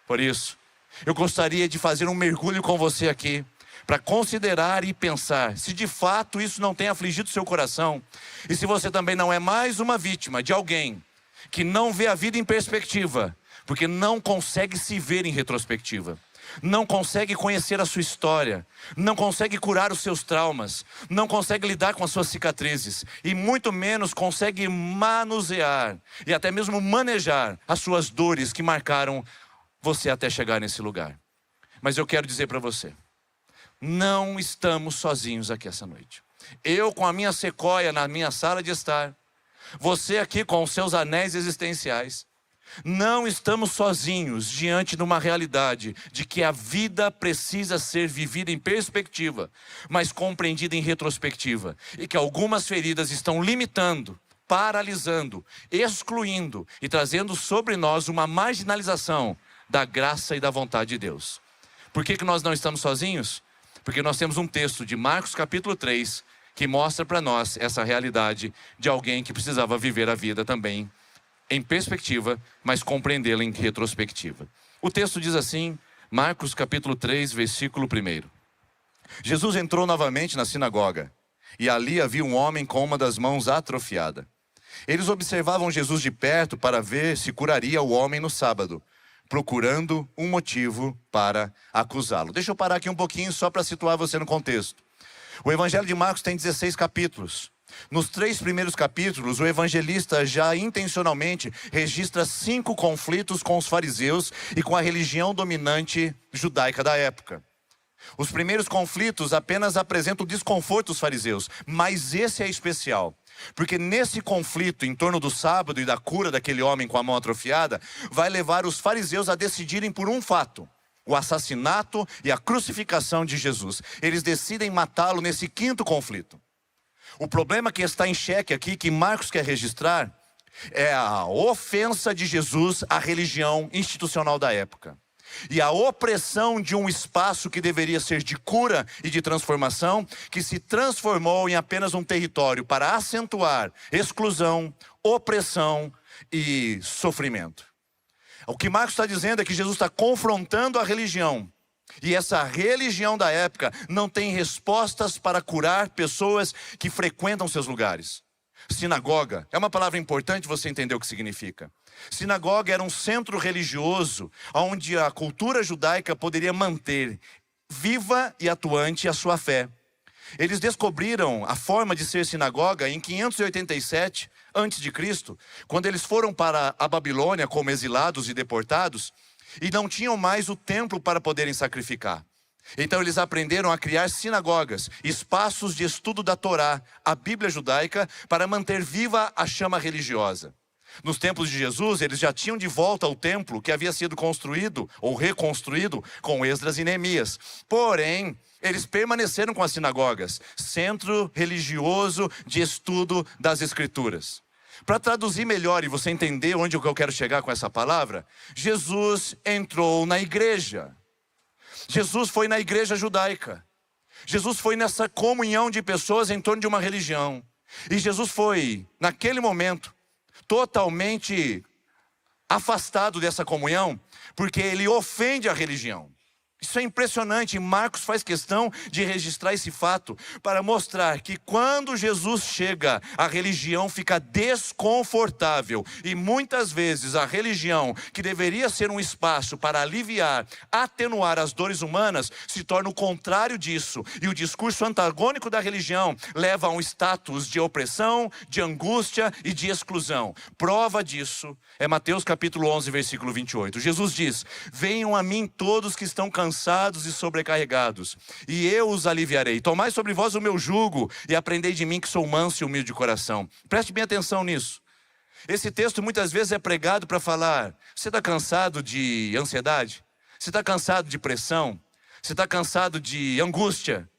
Por isso, eu gostaria de fazer um mergulho com você aqui, para considerar e pensar se de fato isso não tem afligido seu coração, e se você também não é mais uma vítima de alguém que não vê a vida em perspectiva, porque não consegue se ver em retrospectiva. Não consegue conhecer a sua história, não consegue curar os seus traumas, não consegue lidar com as suas cicatrizes e muito menos consegue manusear e até mesmo manejar as suas dores que marcaram você até chegar nesse lugar. Mas eu quero dizer para você, não estamos sozinhos aqui essa noite. Eu com a minha sequoia na minha sala de estar, você aqui com os seus anéis existenciais. Não estamos sozinhos diante de uma realidade de que a vida precisa ser vivida em perspectiva, mas compreendida em retrospectiva. E que algumas feridas estão limitando, paralisando, excluindo e trazendo sobre nós uma marginalização da graça e da vontade de Deus. Por que nós não estamos sozinhos? Porque nós temos um texto de Marcos capítulo 3 que mostra para nós essa realidade de alguém que precisava viver a vida também em perspectiva, mas compreendê-la em retrospectiva. O texto diz assim, Marcos capítulo 3, versículo 1. Jesus entrou novamente na sinagoga, e ali havia um homem com uma das mãos atrofiada. Eles observavam Jesus de perto para ver se curaria o homem no sábado, procurando um motivo para acusá-lo. Deixa eu parar aqui um pouquinho só para situar você no contexto. O Evangelho de Marcos tem 16 capítulos. Nos 3 primeiros capítulos, o evangelista já intencionalmente registra 5 conflitos com os fariseus e com a religião dominante judaica da época. Os primeiros conflitos apenas apresentam o desconforto dos fariseus, mas esse é especial. Porque nesse conflito em torno do sábado e da cura daquele homem com a mão atrofiada, vai levar os fariseus a decidirem por um fato: o assassinato e a crucificação de Jesus. Eles decidem matá-lo nesse 5º conflito. O problema que está em xeque aqui, que Marcos quer registrar, é a ofensa de Jesus à religião institucional da época. E a opressão de um espaço que deveria ser de cura e de transformação, que se transformou em apenas um território para acentuar exclusão, opressão e sofrimento. O que Marcos está dizendo é que Jesus está confrontando a religião. E essa religião da época não tem respostas para curar pessoas que frequentam seus lugares. Sinagoga é uma palavra importante você entender o que significa. Sinagoga era um centro religioso onde a cultura judaica poderia manter viva e atuante a sua fé. Eles descobriram a forma de ser sinagoga em 587 a.C., quando eles foram para a Babilônia como exilados e deportados, e não tinham mais o templo para poderem sacrificar. Então eles aprenderam a criar sinagogas, espaços de estudo da Torá, a Bíblia judaica, para manter viva a chama religiosa. Nos tempos de Jesus, eles já tinham de volta o templo que havia sido construído ou reconstruído com Esdras e Neemias. Porém, eles permaneceram com as sinagogas, centro religioso de estudo das Escrituras. Para traduzir melhor e você entender onde eu quero chegar com essa palavra, Jesus entrou na igreja. Jesus foi na igreja judaica. Jesus foi nessa comunhão de pessoas em torno de uma religião. E Jesus foi, naquele momento, totalmente afastado dessa comunhão, porque ele ofende a religião. Isso é impressionante, e Marcos faz questão de registrar esse fato para mostrar que quando Jesus chega, a religião fica desconfortável. E muitas vezes a religião, que deveria ser um espaço para aliviar, atenuar as dores humanas, se torna o contrário disso. E o discurso antagônico da religião leva a um status de opressão, de angústia e de exclusão. Prova disso é Mateus capítulo 11, versículo 28. Jesus diz: venham a mim todos que estão cansados e sobrecarregados, e eu os aliviarei. Tomai sobre vós o meu jugo e aprendei de mim, que sou manso e humilde de coração. Preste bem atenção nisso. Esse texto muitas vezes é pregado para falar: você está cansado de ansiedade? Você está cansado de pressão? Você está cansado de angústia?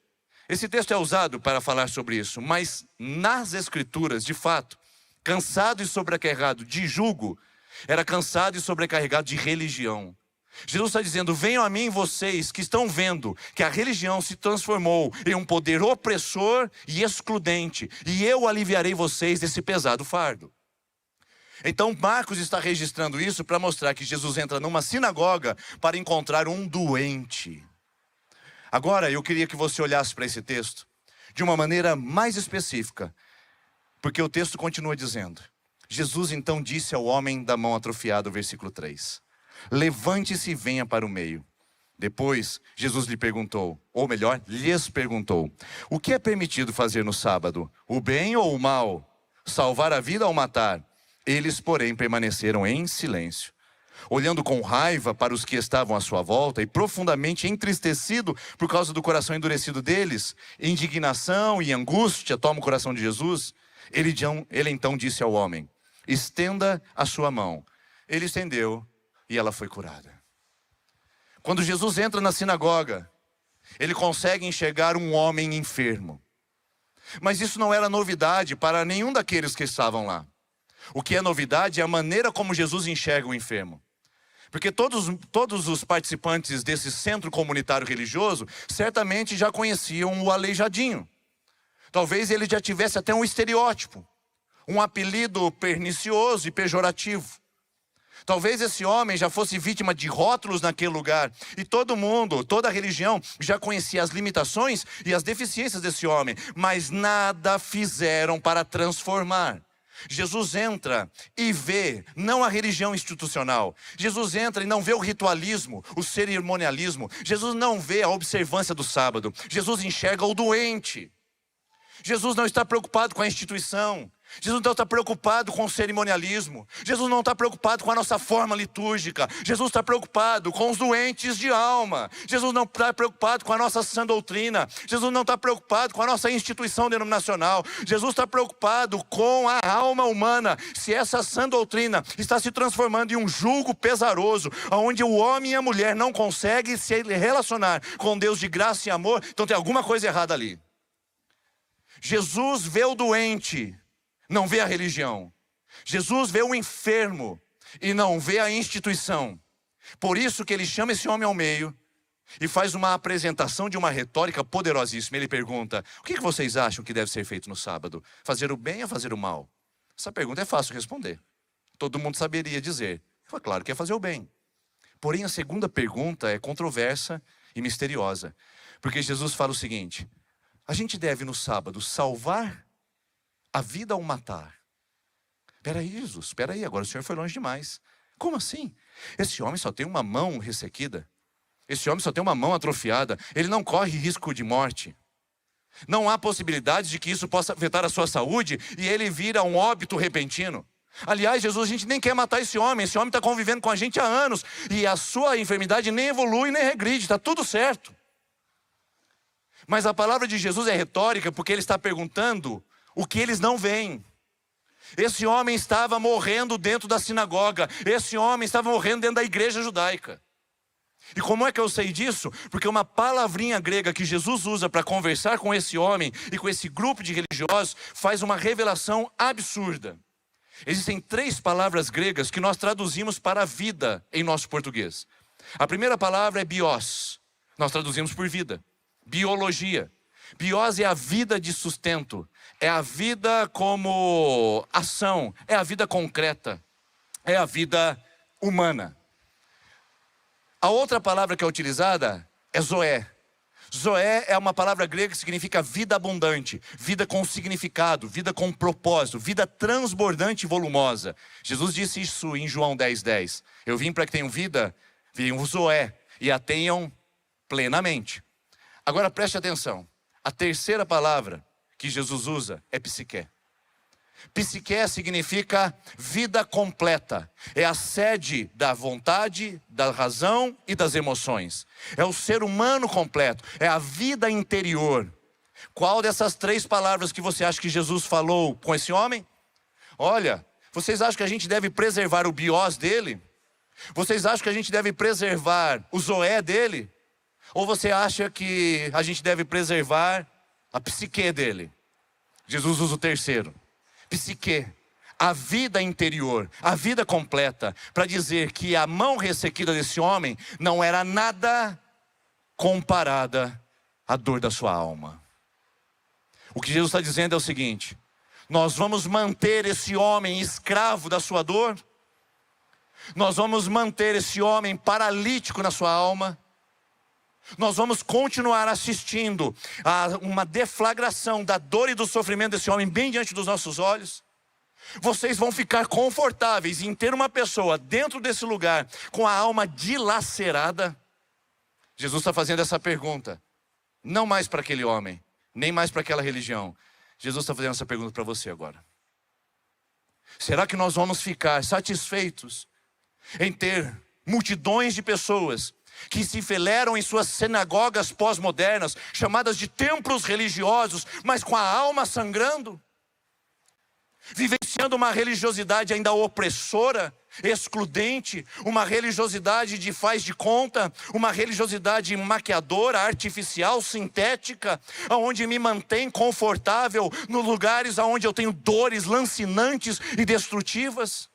Esse texto é usado para falar sobre isso, mas nas Escrituras, de fato, cansado e sobrecarregado de jugo, era cansado e sobrecarregado de religião. Jesus está dizendo: venham a mim vocês que estão vendo que a religião se transformou em um poder opressor e excludente, e eu aliviarei vocês desse pesado fardo. Então Marcos está registrando isso para mostrar que Jesus entra numa sinagoga para encontrar um doente. Agora eu queria que você olhasse para esse texto de uma maneira mais específica, porque o texto continua dizendo: Jesus então disse ao homem da mão atrofiada, versículo 3, levante-se e venha para o meio. Depois Jesus lhe perguntou, ou melhor, lhes perguntou: o que é permitido fazer no sábado? O bem ou o mal? Salvar a vida ou matar? Eles, porém, permaneceram em silêncio, olhando com raiva para os que estavam à sua volta e profundamente entristecido por causa do coração endurecido deles. Indignação e angústia tomam o coração de Jesus. Ele então disse ao homem: estenda a sua mão. Ele estendeu e ela foi curada. Quando Jesus entra na sinagoga, ele consegue enxergar um homem enfermo. Mas isso não era novidade para nenhum daqueles que estavam lá. O que é novidade é a maneira como Jesus enxerga o enfermo. Porque todos os participantes desse centro comunitário religioso certamente já conheciam o aleijadinho. Talvez ele já tivesse até um estereótipo, um apelido pernicioso e pejorativo. Talvez esse homem já fosse vítima de rótulos naquele lugar. E todo mundo, toda a religião já conhecia as limitações e as deficiências desse homem. Mas nada fizeram para transformar. Jesus entra e vê, não a religião institucional. Jesus entra e não vê o ritualismo, o cerimonialismo. Jesus não vê a observância do sábado. Jesus enxerga o doente. Jesus não está preocupado com a instituição. Jesus não está preocupado com o cerimonialismo. Jesus não está preocupado com a nossa forma litúrgica. Jesus está preocupado com os doentes de alma. Jesus não está preocupado com a nossa sã doutrina. Jesus não está preocupado com a nossa instituição denominacional. Jesus está preocupado com a alma humana. Se essa sã doutrina está se transformando em um jugo pesaroso, onde o homem e a mulher não conseguem se relacionar com Deus de graça e amor, então tem alguma coisa errada ali. Jesus vê o doente, não vê a religião. Jesus vê o enfermo e não vê a instituição. Por isso que ele chama esse homem ao meio e faz uma apresentação de uma retórica poderosíssima. Ele pergunta: o que vocês acham que deve ser feito no sábado? Fazer o bem ou fazer o mal? Essa pergunta é fácil de responder. Todo mundo saberia dizer: claro que é fazer o bem. Porém, a segunda pergunta é controversa e misteriosa. Porque Jesus fala o seguinte: a gente deve no sábado salvar a vida ou matar? Peraí, Jesus, peraí, agora o senhor foi longe demais. Como assim? Esse homem só tem uma mão ressequida. Esse homem só tem uma mão atrofiada. Ele não corre risco de morte. Não há possibilidade de que isso possa afetar a sua saúde e ele vira um óbito repentino. Aliás, Jesus, a gente nem quer matar esse homem. Esse homem está convivendo com a gente há anos e a sua enfermidade nem evolui nem regride, está tudo certo. Mas a palavra de Jesus é retórica porque ele está perguntando o que eles não veem. Esse homem estava morrendo dentro da sinagoga. Esse homem estava morrendo dentro da igreja judaica. E como é que eu sei disso? Porque uma palavrinha grega que Jesus usa para conversar com esse homem e com esse grupo de religiosos faz uma revelação absurda. Existem 3 palavras gregas que nós traduzimos para a vida em nosso português. A primeira palavra é bios. Nós traduzimos por vida. Biologia. Bios é a vida de sustento, é a vida como ação, é a vida concreta, é a vida humana. A outra palavra que é utilizada é zoé. Zoé é uma palavra grega que significa vida abundante, vida com significado, vida com propósito, vida transbordante e volumosa. Jesus disse isso em João 10:10. Eu vim para que tenham vida, venham zoé, e a tenham plenamente. Agora preste atenção. A terceira palavra que Jesus usa é psique. Psique significa vida completa. É a sede da vontade, da razão e das emoções. É o ser humano completo. É a vida interior. Qual dessas 3 palavras que você acha que Jesus falou com esse homem? Olha, Vocês acham que a gente deve preservar o bios dele? Vocês acham que a gente deve preservar o zoé dele? Ou você acha que a gente deve preservar a psique dele? Jesus usa o terceiro. Psique. A vida interior, a vida completa, para dizer que a mão ressequida desse homem não era nada comparada à dor da sua alma. O que Jesus está dizendo é o seguinte: nós vamos manter esse homem escravo da sua dor, nós vamos manter esse homem paralítico na sua alma, nós vamos continuar assistindo a uma deflagração da dor e do sofrimento desse homem bem diante dos nossos olhos. Vocês vão ficar confortáveis em ter uma pessoa dentro desse lugar com a alma dilacerada? Jesus está fazendo essa pergunta, não mais para aquele homem, nem mais para aquela religião. Jesus está fazendo essa pergunta para você agora. Será que nós vamos ficar satisfeitos em ter multidões de pessoas que se enfileiram em suas sinagogas pós-modernas, chamadas de templos religiosos, mas com a alma sangrando? Vivenciando uma religiosidade ainda opressora, excludente, uma religiosidade de faz de conta, uma religiosidade maquiadora, artificial, sintética, onde me mantém confortável nos lugares onde eu tenho dores lancinantes e destrutivas.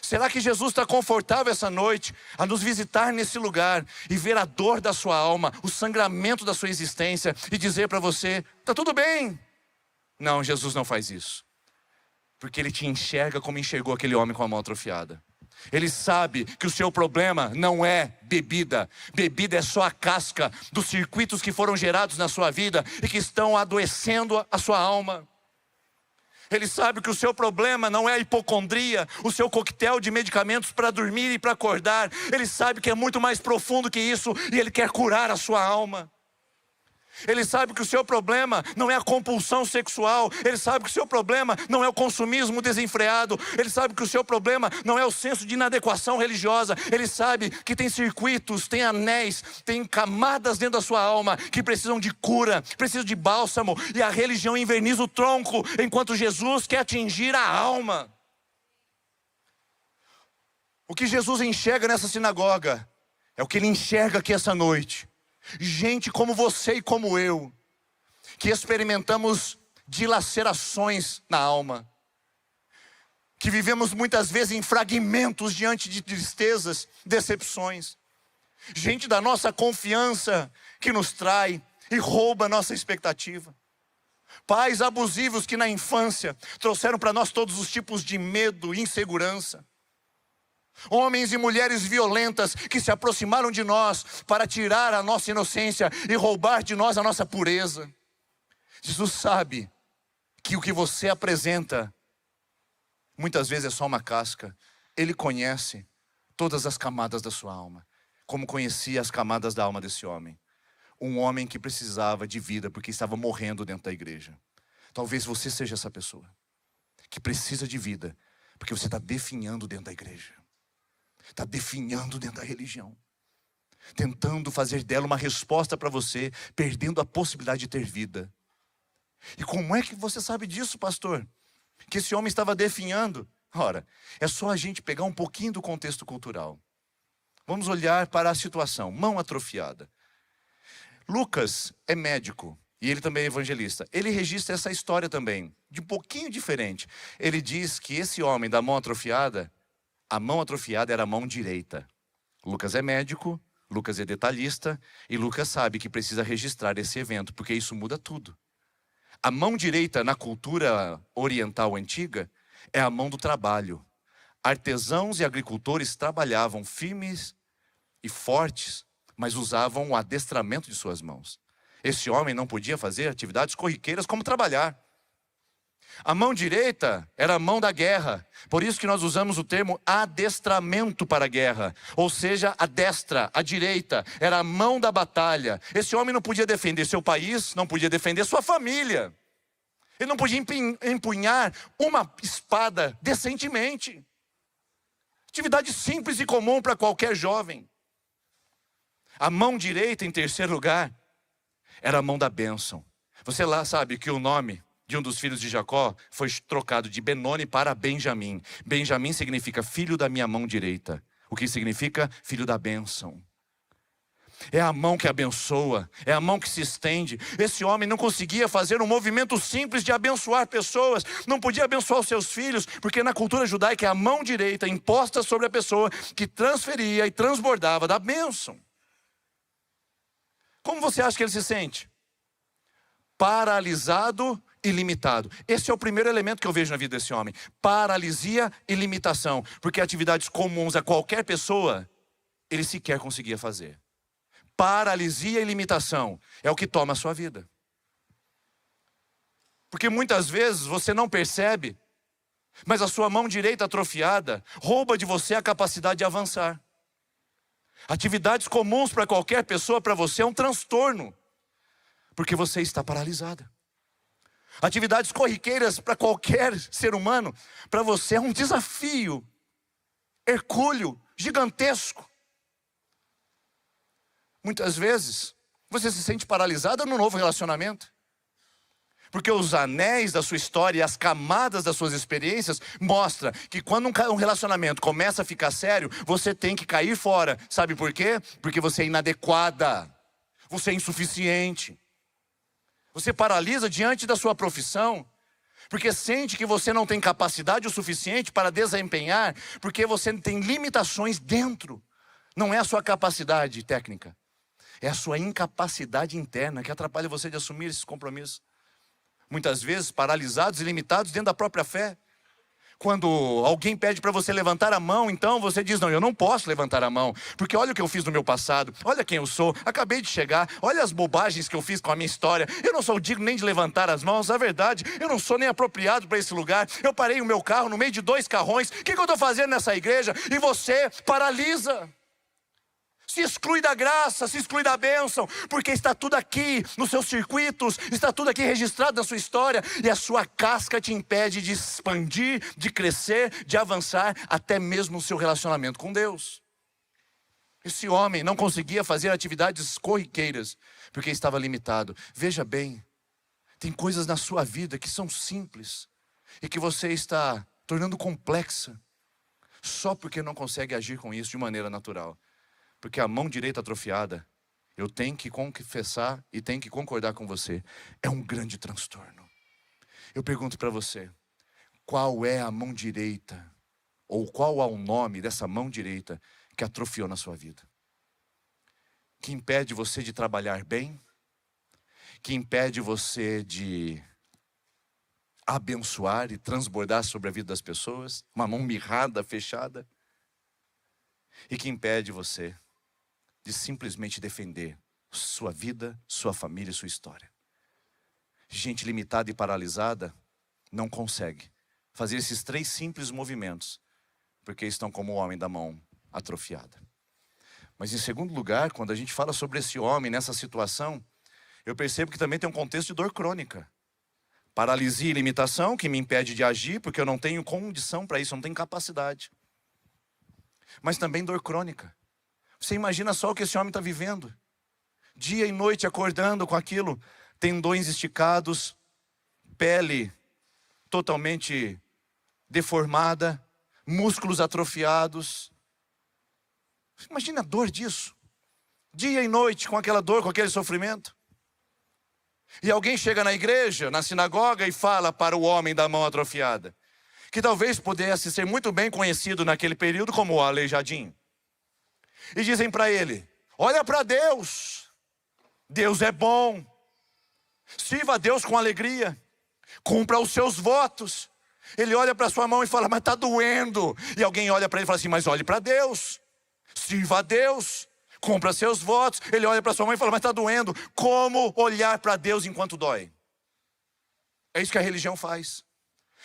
Será que Jesus está confortável essa noite a nos visitar nesse lugar e ver a dor da sua alma, o sangramento da sua existência e dizer para você, está tudo bem? Não, Jesus não faz isso. Porque Ele te enxerga como enxergou aquele homem com a mão atrofiada. Ele sabe que o seu problema não é bebida. Bebida é só a casca dos circuitos que foram gerados na sua vida e que estão adoecendo a sua alma. Ele sabe que o seu problema não é a hipocondria, o seu coquetel de medicamentos para dormir e para acordar. Ele sabe que é muito mais profundo que isso e Ele quer curar a sua alma. Ele sabe que o seu problema não é a compulsão sexual. Ele sabe que o seu problema não é o consumismo desenfreado. Ele sabe que o seu problema não é o senso de inadequação religiosa. Ele sabe que tem circuitos, tem anéis, tem camadas dentro da sua alma que precisam de cura, precisam de bálsamo. E a religião inverniza o tronco, enquanto Jesus quer atingir a alma. O que Jesus enxerga nessa sinagoga é o que Ele enxerga aqui essa noite. Gente como você e como eu, que experimentamos dilacerações na alma, que vivemos muitas vezes em fragmentos diante de tristezas, decepções. Gente da nossa confiança que nos trai e rouba a nossa expectativa. Pais abusivos que na infância trouxeram para nós todos os tipos de medo e insegurança. Homens e mulheres violentas que se aproximaram de nós para tirar a nossa inocência e roubar de nós a nossa pureza. Jesus sabe que o que você apresenta muitas vezes é só uma casca. Ele conhece todas as camadas da sua alma, como conhecia as camadas da alma desse homem. Um homem que precisava de vida porque estava morrendo dentro da igreja. Talvez você seja essa pessoa que precisa de vida porque você está definhando dentro da igreja. Está definhando dentro da religião, tentando fazer dela uma resposta para você, perdendo a possibilidade de ter vida. E como é que você sabe disso, pastor? Que esse homem estava definhando? Ora, é só a gente pegar um pouquinho do contexto cultural. Vamos olhar para a situação, mão atrofiada. Lucas é médico e ele também é evangelista. Ele registra essa história também, de um pouquinho diferente. Ele diz que esse homem da mão atrofiada, a mão atrofiada era a mão direita. Lucas é médico, Lucas é detalhista e Lucas sabe que precisa registrar esse evento, porque isso muda tudo. A mão direita na cultura oriental antiga é a mão do trabalho. Artesãos e agricultores trabalhavam firmes e fortes, mas usavam o adestramento de suas mãos. Esse homem não podia fazer atividades corriqueiras como trabalhar. A mão direita era a mão da guerra. Por isso que nós usamos o termo adestramento para a guerra. Ou seja, a destra, a direita, era a mão da batalha. Esse homem não podia defender seu país, não podia defender sua família. Ele não podia empunhar uma espada decentemente. Atividade simples e comum para qualquer jovem. A mão direita, em terceiro lugar, era a mão da bênção. Você lá sabe que o nome de um dos filhos de Jacó foi trocado de Benoni para Benjamim. Benjamim significa filho da minha mão direita, o que significa filho da bênção. É a mão que abençoa, é a mão que se estende. Esse homem não conseguia fazer um movimento simples de abençoar pessoas, não podia abençoar os seus filhos, porque na cultura judaica é a mão direita imposta sobre a pessoa que transferia e transbordava da bênção. Como você acha que ele se sente? Paralisado e limitado. Esse é o primeiro elemento que eu vejo na vida desse homem. Paralisia e limitação. Porque atividades comuns a qualquer pessoa, ele sequer conseguia fazer. Paralisia e limitação é o que toma a sua vida. Porque muitas vezes você não percebe, mas a sua mão direita atrofiada rouba de você a capacidade de avançar. Atividades comuns para qualquer pessoa, para você é um transtorno, porque você está paralisada. Atividades corriqueiras para qualquer ser humano, para você é um desafio hercúleo, gigantesco. Muitas vezes você se sente paralisada no novo relacionamento, porque os anéis da sua história e as camadas das suas experiências mostram que quando um relacionamento começa a ficar sério, você tem que cair fora. Sabe por quê? Porque você é inadequada, você é insuficiente. Você paralisa diante da sua profissão, porque sente que você não tem capacidade o suficiente para desempenhar, porque você tem limitações dentro. Não é a sua capacidade técnica, é a sua incapacidade interna que atrapalha você de assumir esses compromissos. Muitas vezes paralisados e limitados dentro da própria fé. Quando alguém pede para você levantar a mão, então você diz, não, eu não posso levantar a mão, porque olha o que eu fiz no meu passado, olha quem eu sou, acabei de chegar, olha as bobagens que eu fiz com a minha história, eu não sou digno nem de levantar as mãos, na verdade, eu não sou nem apropriado para esse lugar, eu parei o meu carro no meio de 2 carrões, o que eu estou fazendo nessa igreja? E você paralisa. Se exclui da graça, se exclui da bênção, porque está tudo aqui nos seus circuitos, está tudo aqui registrado na sua história, e a sua casca te impede de expandir, de crescer, de avançar, até mesmo no seu relacionamento com Deus. Esse homem não conseguia fazer atividades corriqueiras, porque estava limitado. Veja bem, tem coisas na sua vida que são simples, e que você está tornando complexa, só porque não consegue agir com isso de maneira natural. Porque a mão direita atrofiada, eu tenho que confessar e tenho que concordar com você, é um grande transtorno. Eu pergunto para você, qual é a mão direita, ou qual é o nome dessa mão direita que atrofiou na sua vida? Que impede você de trabalhar bem? Que impede você de abençoar e transbordar sobre a vida das pessoas? Uma mão mirrada, fechada? E que impede você de simplesmente defender sua vida, sua família e sua história. Gente limitada e paralisada não consegue fazer esses 3 simples movimentos, porque estão como o homem da mão atrofiada. Mas em segundo lugar, quando a gente fala sobre esse homem nessa situação, eu percebo que também tem um contexto de dor crônica. Paralisia e limitação que me impede de agir, porque eu não tenho condição para isso, eu não tenho capacidade. Mas também dor crônica. Você imagina só o que esse homem está vivendo. Dia e noite acordando com aquilo. Tendões esticados, pele totalmente deformada, músculos atrofiados. Imagina a dor disso. Dia e noite com aquela dor, com aquele sofrimento. E alguém chega na igreja, na sinagoga e fala para o homem da mão atrofiada, que talvez pudesse ser muito bem conhecido naquele período como o aleijadinho. E dizem para ele, olha para Deus, Deus é bom, sirva a Deus com alegria, cumpra os seus votos. Ele olha para sua mão e fala, mas está doendo. E alguém olha para ele e fala assim, mas olhe para Deus, sirva a Deus, cumpra seus votos. Ele olha para sua mão e fala, mas está doendo. Como olhar para Deus enquanto dói? É isso que a religião faz.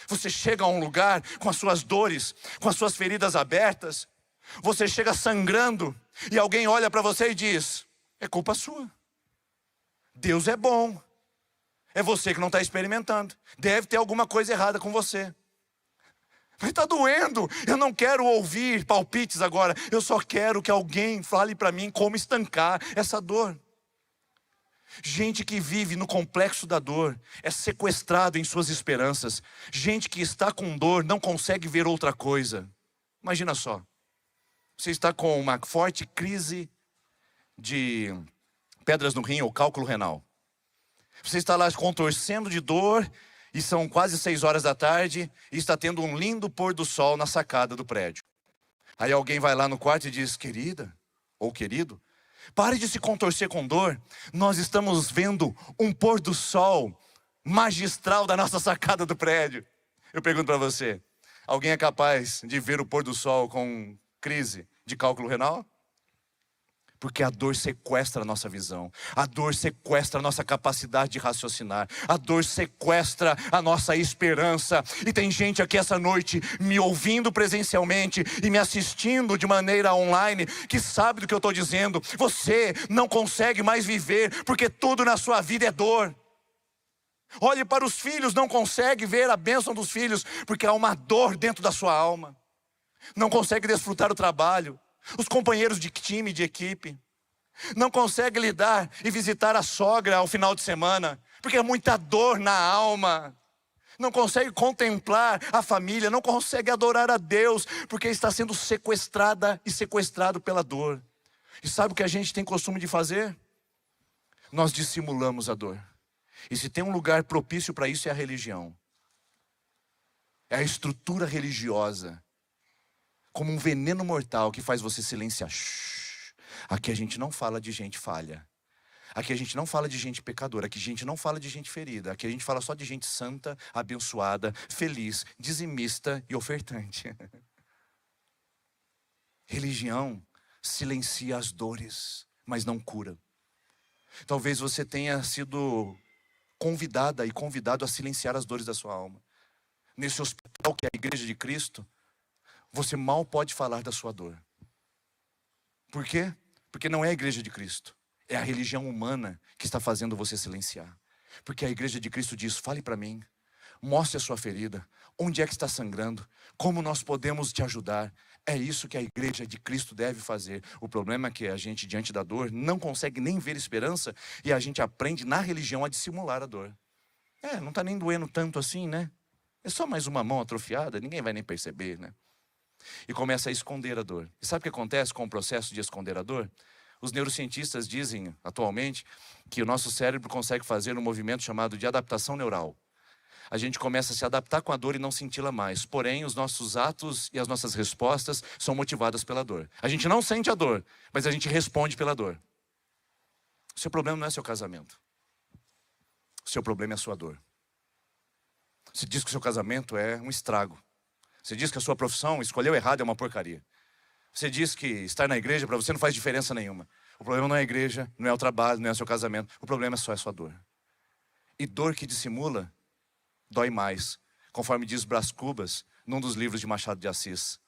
Você chega a um lugar com as suas dores, com as suas feridas abertas, você chega sangrando e alguém olha para você e diz, é culpa sua. Deus é bom. É você que não está experimentando. Deve ter alguma coisa errada com você. Mas está doendo. Eu não quero ouvir palpites agora. Eu só quero que alguém fale para mim como estancar essa dor. Gente que vive no complexo da dor, é sequestrado em suas esperanças. Gente que está com dor, não consegue ver outra coisa. Imagina só, você está com uma forte crise de pedras no rim ou cálculo renal. Você está lá contorcendo de dor e são quase 6 horas da tarde e está tendo um lindo pôr do sol na sacada do prédio. Aí alguém vai lá no quarto e diz: querida ou querido, pare de se contorcer com dor. Nós estamos vendo um pôr do sol magistral da nossa sacada do prédio. Eu pergunto para você, alguém é capaz de ver o pôr do sol com crise de cálculo renal? Porque a dor sequestra a nossa visão. A dor sequestra a nossa capacidade de raciocinar. A dor sequestra a nossa esperança. E tem gente aqui essa noite me ouvindo presencialmente e me assistindo de maneira online que sabe do que eu estou dizendo. Você não consegue mais viver porque tudo na sua vida é dor. Olhe para os filhos, não consegue ver a bênção dos filhos porque há uma dor dentro da sua alma. Não consegue desfrutar o trabalho. Os companheiros de time, de equipe. Não consegue lidar e visitar a sogra ao final de semana, porque é muita dor na alma. Não consegue contemplar a família, não consegue adorar a Deus, porque está sendo sequestrada e sequestrado pela dor. E sabe o que a gente tem costume de fazer? Nós dissimulamos a dor. E se tem um lugar propício para isso é a religião. É a estrutura religiosa. Como um veneno mortal que faz você silenciar. Shhh. Aqui a gente não fala de gente falha. Aqui a gente não fala de gente pecadora. Aqui a gente não fala de gente ferida. Aqui a gente fala só de gente santa, abençoada, feliz, dizimista e ofertante. Religião silencia as dores, mas não cura. Talvez você tenha sido convidada e convidado a silenciar as dores da sua alma. Nesse hospital que é a Igreja de Cristo, você mal pode falar da sua dor. Por quê? Porque não é a Igreja de Cristo. É a religião humana que está fazendo você silenciar. Porque a Igreja de Cristo diz: fale para mim. Mostre a sua ferida. Onde é que está sangrando? Como nós podemos te ajudar? É isso que a Igreja de Cristo deve fazer. O problema é que a gente, diante da dor, não consegue nem ver esperança. E a gente aprende na religião a dissimular a dor. Não está nem doendo tanto assim, né? É só mais uma mão atrofiada, ninguém vai nem perceber, né? E começa a esconder a dor. E sabe o que acontece com o processo de esconder a dor? Os neurocientistas dizem, atualmente, que o nosso cérebro consegue fazer um movimento chamado de adaptação neural. A gente começa a se adaptar com a dor e não senti-la mais. Porém, os nossos atos e as nossas respostas são motivadas pela dor. A gente não sente a dor, mas a gente responde pela dor. O seu problema não é seu casamento. O seu problema é a sua dor. Você diz que o seu casamento é um estrago. Você diz que a sua profissão, escolheu errado, é uma porcaria. Você diz que estar na igreja para você não faz diferença nenhuma. O problema não é a igreja, não é o trabalho, não é o seu casamento. O problema é só a sua dor. E dor que dissimula, dói mais. Conforme diz Brás Cubas, num dos livros de Machado de Assis.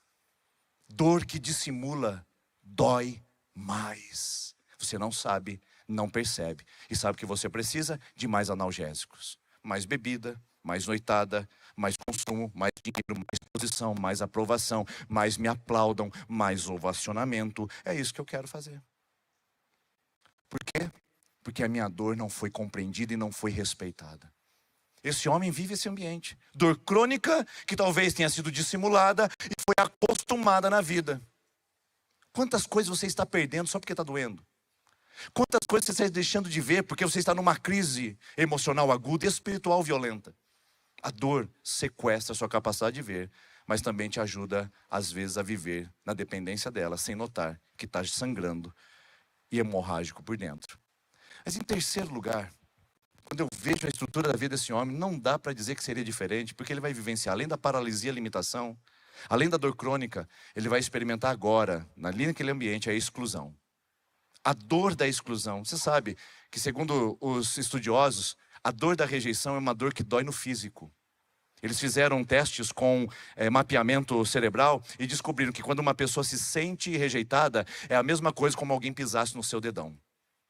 Dor que dissimula, dói mais. Você não sabe, não percebe. E sabe que você precisa de mais analgésicos. Mais bebida, mais noitada, mais consumo, mais dinheiro, mais posição, mais aprovação, mais me aplaudam, mais ovacionamento. É isso que eu quero fazer. Por quê? Porque a minha dor não foi compreendida e não foi respeitada. Esse homem vive esse ambiente. Dor crônica que talvez tenha sido dissimulada e foi acostumada na vida. Quantas coisas você está perdendo só porque está doendo? Quantas coisas você está deixando de ver porque você está numa crise emocional aguda e espiritual violenta? A dor sequestra a sua capacidade de ver, mas também te ajuda, às vezes, a viver na dependência dela, sem notar que está sangrando e hemorrágico por dentro. Mas em terceiro lugar, quando eu vejo a estrutura da vida desse homem, não dá para dizer que seria diferente, porque ele vai vivenciar, além da paralisia e limitação, além da dor crônica, ele vai experimentar agora, ali naquele ambiente, a exclusão. A dor da exclusão. Você sabe que, segundo os estudiosos, a dor da rejeição é uma dor que dói no físico. Eles fizeram testes com mapeamento cerebral e descobriram que quando uma pessoa se sente rejeitada, é a mesma coisa como alguém pisasse no seu dedão.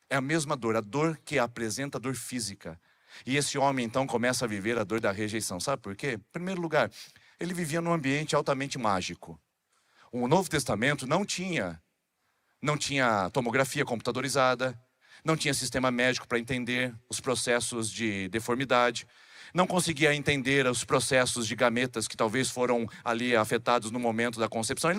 É a mesma dor, a dor que apresenta a dor física. E esse homem então começa a viver a dor da rejeição. Sabe por quê? Em primeiro lugar, ele vivia num ambiente altamente mágico. O Novo Testamento não tinha tomografia computadorizada, não tinha sistema médico para entender os processos de deformidade, não conseguia entender os processos de gametas que talvez foram ali afetados no momento da concepção.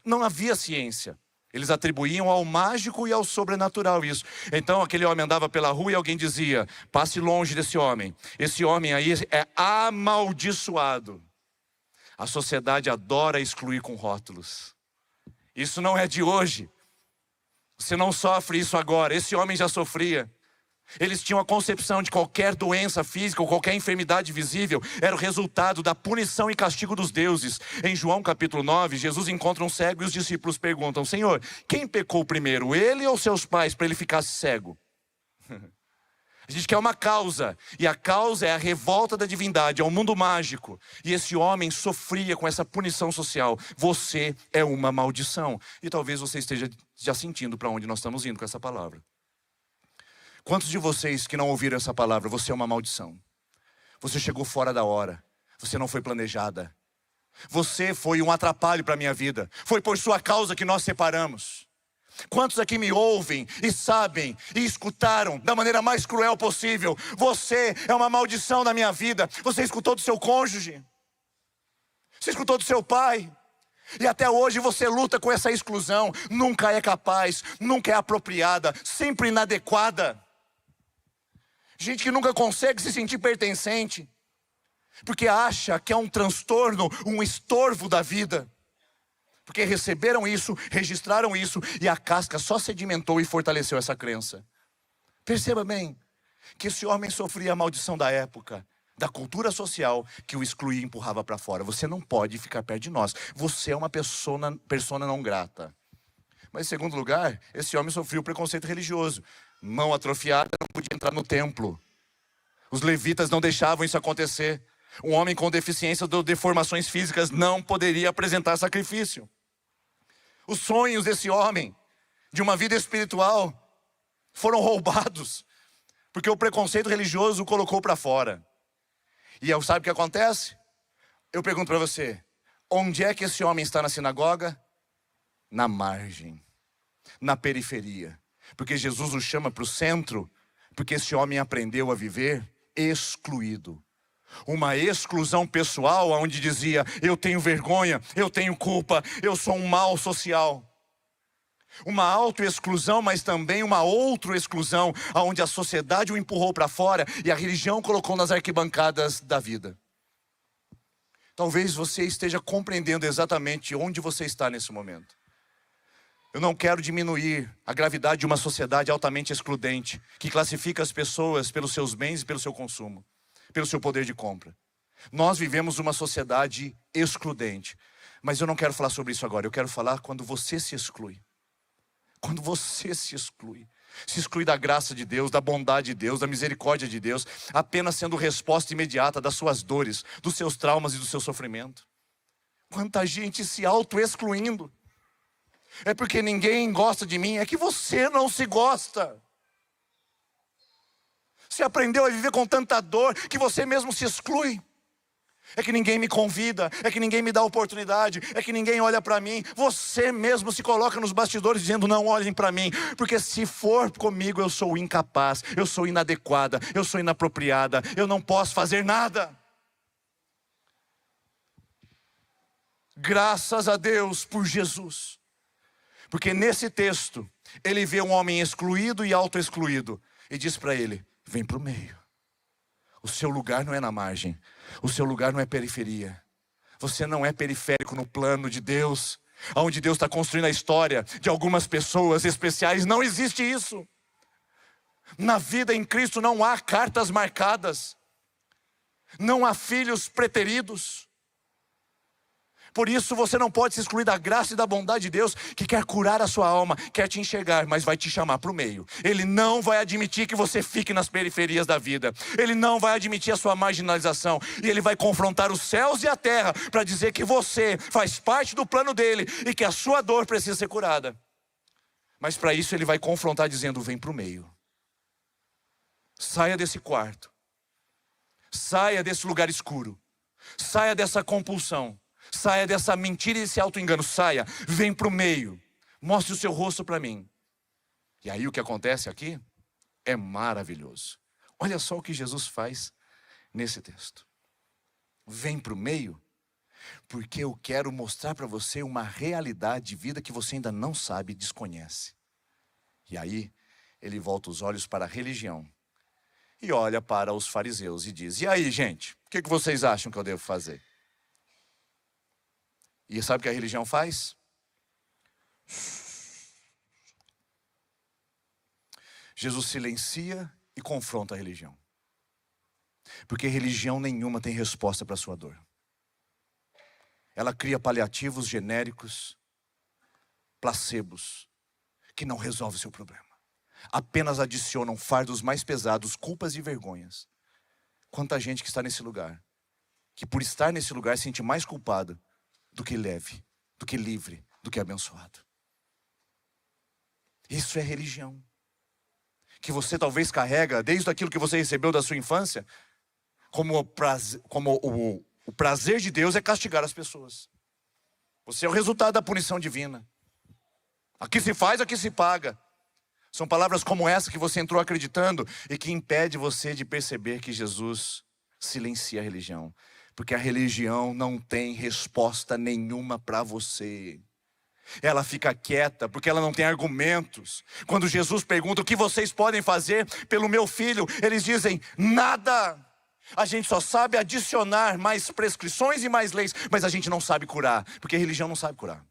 Não havia ciência. Eles atribuíam ao mágico e ao sobrenatural isso. Então aquele homem andava pela rua e alguém dizia: passe longe desse homem. Esse homem aí é amaldiçoado. A sociedade adora excluir com rótulos. Isso não é de hoje. Você não sofre isso agora. Esse homem já sofria. Eles tinham a concepção de qualquer doença física ou qualquer enfermidade visível era o resultado da punição e castigo dos deuses. Em João capítulo 9, Jesus encontra um cego e os discípulos perguntam: Senhor, quem pecou primeiro, ele ou seus pais, para ele ficar cego? A gente quer uma causa, e a causa é a revolta da divindade, é o mundo mágico. E esse homem sofria com essa punição social. Você é uma maldição. E talvez você esteja já sentindo para onde nós estamos indo com essa palavra. Quantos de vocês que não ouviram essa palavra, você é uma maldição? Você chegou fora da hora, você não foi planejada. Você foi um atrapalho para a minha vida. Foi por sua causa que nós separamos. Quantos aqui me ouvem e sabem e escutaram da maneira mais cruel possível: você é uma maldição na minha vida. Você escutou do seu cônjuge, você escutou do seu pai, e até hoje você luta com essa exclusão. Nunca é capaz, nunca é apropriada, sempre inadequada. Gente que nunca consegue se sentir pertencente, porque acha que é um transtorno, um estorvo da vida. Porque receberam isso, registraram isso, e a casca só sedimentou e fortaleceu essa crença. Perceba bem, que esse homem sofria a maldição da época, da cultura social, que o excluía e empurrava para fora. Você não pode ficar perto de nós. Você é uma persona não grata. Mas em segundo lugar, esse homem sofreu preconceito religioso. Mão atrofiada, não podia entrar no templo. Os levitas não deixavam isso acontecer. Um homem com deficiência ou deformações físicas não poderia apresentar sacrifício. Os sonhos desse homem, de uma vida espiritual, foram roubados, porque o preconceito religioso o colocou para fora. E sabe o que acontece? Eu pergunto para você: onde é que esse homem está na sinagoga? Na margem, na periferia. Porque Jesus o chama para o centro, porque esse homem aprendeu a viver excluído. Uma exclusão pessoal, onde dizia: eu tenho vergonha, eu tenho culpa, eu sou um mal social. Uma autoexclusão, mas também uma outra-exclusão, onde a sociedade o empurrou para fora e a religião colocou nas arquibancadas da vida. Talvez você esteja compreendendo exatamente onde você está nesse momento. Eu não quero diminuir a gravidade de uma sociedade altamente excludente, que classifica as pessoas pelos seus bens e pelo seu consumo, pelo seu poder de compra. Nós vivemos uma sociedade excludente. Mas eu não quero falar sobre isso agora. Eu quero falar quando você se exclui. Quando você se exclui da graça de Deus, da bondade de Deus, da misericórdia de Deus, apenas sendo resposta imediata das suas dores, dos seus traumas e do seu sofrimento. Quanta gente se auto-excluindo. É porque ninguém gosta de mim, é que você não se gosta. Você aprendeu a viver com tanta dor que você mesmo se exclui. É que ninguém me convida, é que ninguém me dá oportunidade, é que ninguém olha para mim. Você mesmo se coloca nos bastidores dizendo: não olhem para mim, porque se for comigo eu sou incapaz, eu sou inadequada, eu sou inapropriada, eu não posso fazer nada. Graças a Deus por Jesus. Porque nesse texto, ele vê um homem excluído e auto-excluído, e diz para ele: vem para o meio. O seu lugar não é na margem, o seu lugar não é periferia. Você não é periférico no plano de Deus, onde Deus está construindo a história de algumas pessoas especiais. Não existe isso. Na vida em Cristo não há cartas marcadas, não há filhos preteridos. Por isso você não pode se excluir da graça e da bondade de Deus, que quer curar a sua alma, quer te enxergar, mas vai te chamar para o meio. Ele não vai admitir que você fique nas periferias da vida. Ele não vai admitir a sua marginalização. E Ele vai confrontar os céus e a terra para dizer que você faz parte do plano dEle e que a sua dor precisa ser curada. Mas para isso Ele vai confrontar dizendo: vem para o meio. Saia desse quarto. Saia desse lugar escuro. Saia dessa compulsão. Saia dessa mentira e desse auto-engano. Saia, vem para o meio. Mostre o seu rosto para mim. E aí o que acontece aqui é maravilhoso. Olha só o que Jesus faz nesse texto. Vem para o meio, porque eu quero mostrar para você uma realidade de vida que você ainda não sabe e desconhece. E aí, ele volta os olhos para a religião e olha para os fariseus e diz: e aí, gente, o que vocês acham que eu devo fazer? E sabe o que a religião faz? Jesus silencia e confronta a religião. Porque religião nenhuma tem resposta para a sua dor. Ela cria paliativos genéricos, placebos, que não resolvem o seu problema. Apenas adicionam fardos mais pesados, culpas e vergonhas. Quanta gente que está nesse lugar, que por estar nesse lugar se sente mais culpada do que leve, do que livre, do que abençoado. Isso é religião. Que você talvez carrega desde aquilo que você recebeu da sua infância, como o prazer de Deus é castigar as pessoas. Você é o resultado da punição divina. Aqui se faz, aqui se paga. São palavras como essa que você entrou acreditando e que impede você de perceber que Jesus silencia a religião. Porque a religião não tem resposta nenhuma para você. Ela fica quieta porque ela não tem argumentos. Quando Jesus pergunta o que vocês podem fazer pelo meu filho, eles dizem nada. A gente só sabe adicionar mais prescrições e mais leis, mas a gente não sabe curar, porque a religião não sabe curar.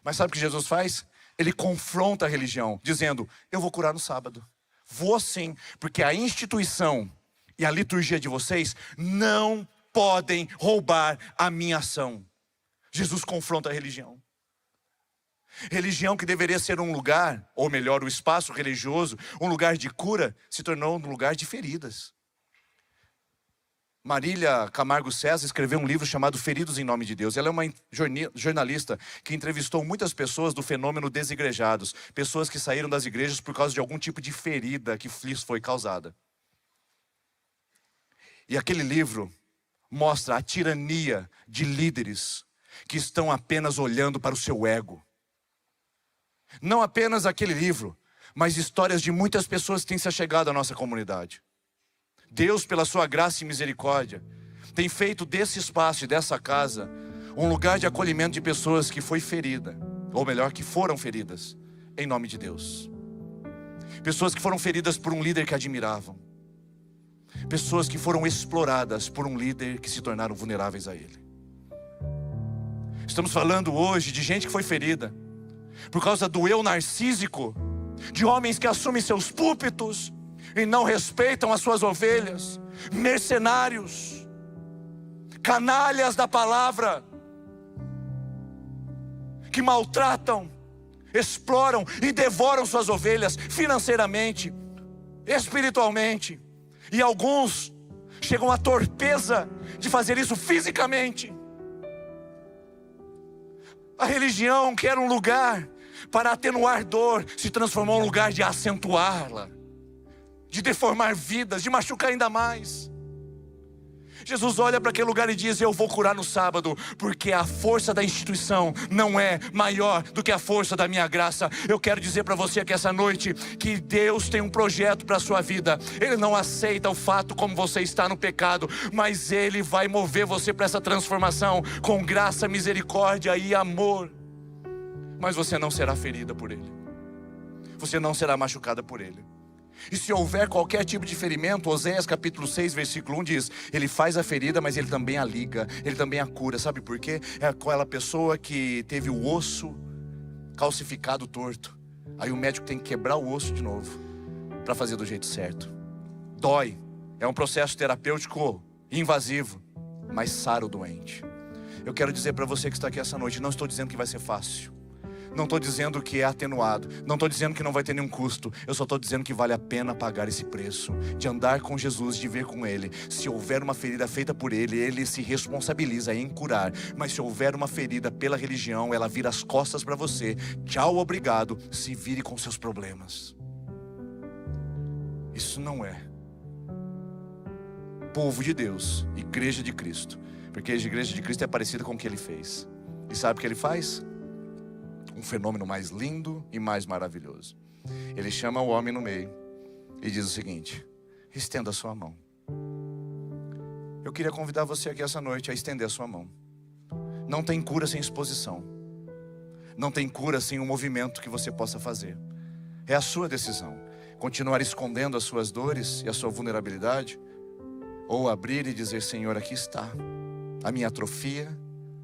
Mas sabe o que Jesus faz? Ele confronta a religião, dizendo: eu vou curar no sábado. Vou sim, porque a instituição e a liturgia de vocês não podem roubar a minha ação. Jesus confronta a religião. Religião que deveria ser um lugar, ou melhor, o espaço religioso, um lugar de cura, se tornou um lugar de feridas. Marília Camargo César escreveu um livro chamado Feridos em Nome de Deus. Ela é uma jornalista que entrevistou muitas pessoas do fenômeno desigrejados. Pessoas que saíram das igrejas por causa de algum tipo de ferida que lhes foi causada. E aquele livro mostra a tirania de líderes que estão apenas olhando para o seu ego. Não apenas aquele livro, mas histórias de muitas pessoas que têm se achegado à nossa comunidade. Deus, pela sua graça e misericórdia, tem feito desse espaço e dessa casa um lugar de acolhimento de pessoas que foi ferida, ou melhor, que foram feridas, em nome de Deus. Pessoas que foram feridas por um líder que admiravam. Pessoas que foram exploradas por um líder que se tornaram vulneráveis a ele. Estamos falando hoje de gente que foi ferida por causa do eu narcísico, de homens que assumem seus púlpitos e não respeitam as suas ovelhas, mercenários, canalhas da palavra, que maltratam, exploram e devoram suas ovelhas financeiramente, espiritualmente, e alguns chegam à torpeza de fazer isso fisicamente. A religião, que era um lugar para atenuar dor, se transformou em um lugar de acentuá-la, de deformar vidas, de machucar ainda mais. Jesus olha para aquele lugar e diz: eu vou curar no sábado, porque a força da instituição não é maior do que a força da minha graça. Eu quero dizer para você aqui essa noite que Deus tem um projeto para a sua vida. Ele não aceita o fato como você está no pecado, mas Ele vai mover você para essa transformação com graça, misericórdia e amor. Mas você não será ferida por Ele, você não será machucada por Ele. E se houver qualquer tipo de ferimento, Oséias capítulo 6, versículo 1 diz: Ele faz a ferida, mas Ele também a liga, Ele também a cura. Sabe por quê? É aquela pessoa que teve o osso calcificado, torto. Aí o médico tem que quebrar o osso de novo para fazer do jeito certo. Dói, é um processo terapêutico invasivo, mas sara o doente. Eu quero dizer para você que está aqui essa noite, não estou dizendo que vai ser fácil, não estou dizendo que é atenuado, não estou dizendo que não vai ter nenhum custo. Eu só estou dizendo que vale a pena pagar esse preço de andar com Jesus, de ver com Ele. Se houver uma ferida feita por Ele, Ele se responsabiliza em curar. Mas se houver uma ferida pela religião, ela vira as costas para você. Tchau, obrigado, se vire com seus problemas. Isso não é povo de Deus, igreja de Cristo. Porque a igreja de Cristo é parecida com o que Ele fez. E sabe o que Ele faz? Um fenômeno mais lindo e mais maravilhoso. Ele chama o homem no meio e diz o seguinte: estenda a sua mão. Eu queria convidar você aqui essa noite a estender a sua mão. Não tem cura sem exposição. Não tem cura sem um movimento que você possa fazer. É a sua decisão. Continuar escondendo as suas dores e a sua vulnerabilidade, ou abrir e dizer: Senhor, aqui está a minha atrofia,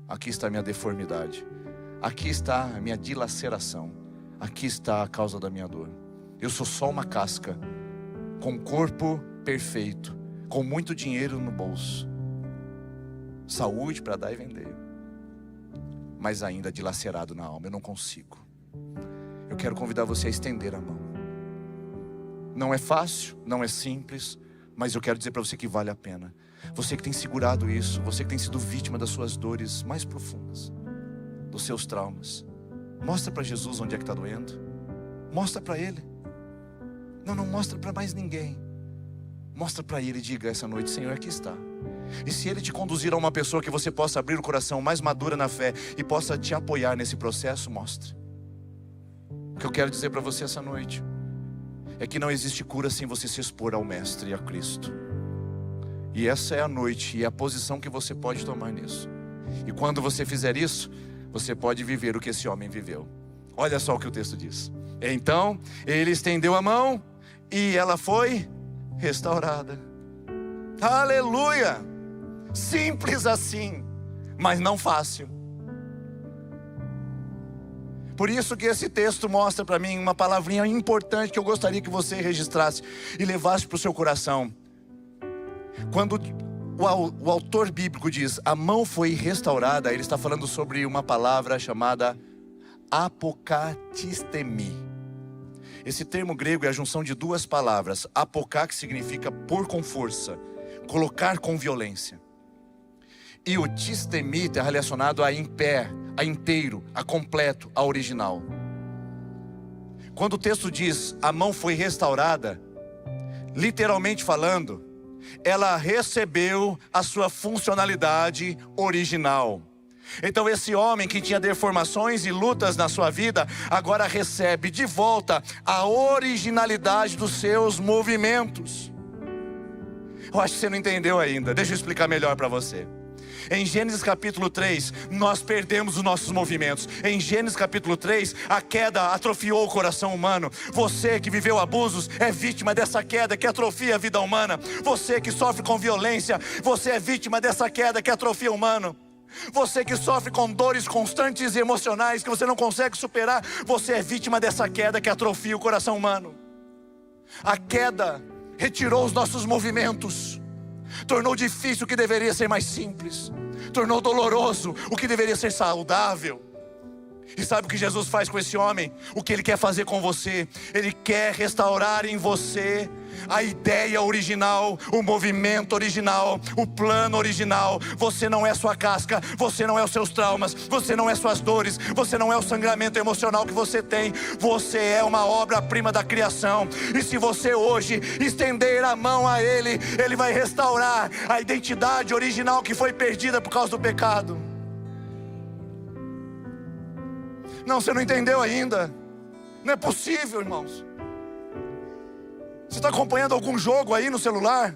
aqui está a minha deformidade, aqui está a minha dilaceração, aqui está a causa da minha dor. Eu sou só uma casca, com corpo perfeito, com muito dinheiro no bolso, saúde para dar e vender, mas ainda dilacerado na alma. Eu não consigo. Eu quero convidar você a estender a mão. Não é fácil, não é simples, mas eu quero dizer para você que vale a pena. Você que tem segurado isso, você que tem sido vítima das suas dores mais profundas, dos seus traumas, mostra para Jesus onde é que está doendo. Mostra para Ele. Não mostra para mais ninguém. Mostra para Ele e diga essa noite: Senhor, aqui está. E se Ele te conduzir a uma pessoa que você possa abrir o coração, mais madura na fé, e possa te apoiar nesse processo, mostre. O que eu quero dizer para você essa noite é que não existe cura sem você se expor ao Mestre e a Cristo. E essa é a noite e é a posição que você pode tomar nisso. E quando você fizer isso, você pode viver o que esse homem viveu. Olha só o que o texto diz: então ele estendeu a mão e ela foi restaurada. Aleluia! Simples assim, mas não fácil. Por isso que esse texto mostra para mim uma palavrinha importante que eu gostaria que você registrasse e levasse para o seu coração. Quando o autor bíblico diz a mão foi restaurada, ele está falando sobre uma palavra chamada apokatistemi. Esse termo grego é a junção de duas palavras: apoká, que significa pôr com força, colocar com violência, e o tistemi está relacionado a em pé, a inteiro, a completo, a original. Quando o texto diz a mão foi restaurada, literalmente falando, ela recebeu a sua funcionalidade original. Então esse homem que tinha deformações e lutas na sua vida, agora recebe de volta a originalidade dos seus movimentos. Eu acho que você não entendeu ainda. Deixa eu explicar melhor para você. Em Gênesis capítulo 3, nós perdemos os nossos movimentos. Em Gênesis capítulo 3, a queda atrofiou o coração humano. Você que viveu abusos é vítima dessa queda que atrofia a vida humana. Você que sofre com violência, você é vítima dessa queda que atrofia o humano. Você que sofre com dores constantes e emocionais que você não consegue superar, você é vítima dessa queda que atrofia o coração humano. A queda retirou os nossos movimentos, tornou difícil o que deveria ser mais simples, tornou doloroso o que deveria ser saudável. E sabe o que Jesus faz com esse homem? O que Ele quer fazer com você? Ele quer restaurar em você a ideia original, o movimento original, o plano original. Você não é sua casca, você não é os seus traumas, você não é suas dores, você não é o sangramento emocional que você tem. Você é uma obra-prima da criação. E se você hoje estender a mão a Ele, Ele vai restaurar a identidade original que foi perdida por causa do pecado. Não, você não entendeu ainda. Não é possível, irmãos. Você está acompanhando algum jogo aí no celular?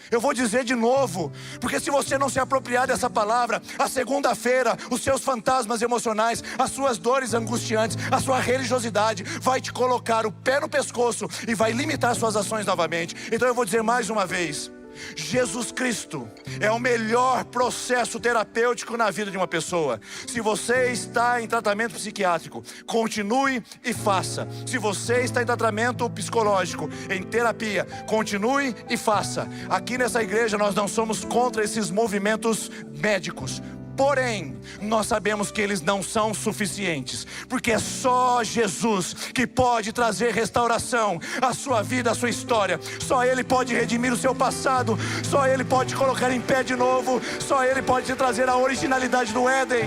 Eu vou dizer de novo, porque se você não se apropriar dessa palavra, a segunda-feira, os seus fantasmas emocionais, as suas dores angustiantes, a sua religiosidade vai te colocar o pé no pescoço e vai limitar suas ações novamente. Então eu vou dizer mais uma vez: Jesus Cristo é o melhor processo terapêutico na vida de uma pessoa. Se você está em tratamento psiquiátrico, continue e faça. Se você está em tratamento psicológico, em terapia, continue e faça. Aqui nessa igreja nós não somos contra esses movimentos médicos. Porém, nós sabemos que eles não são suficientes, porque é só Jesus que pode trazer restauração à sua vida, à sua história. Só Ele pode redimir o seu passado, só Ele pode te colocar em pé de novo, só Ele pode te trazer a originalidade do Éden.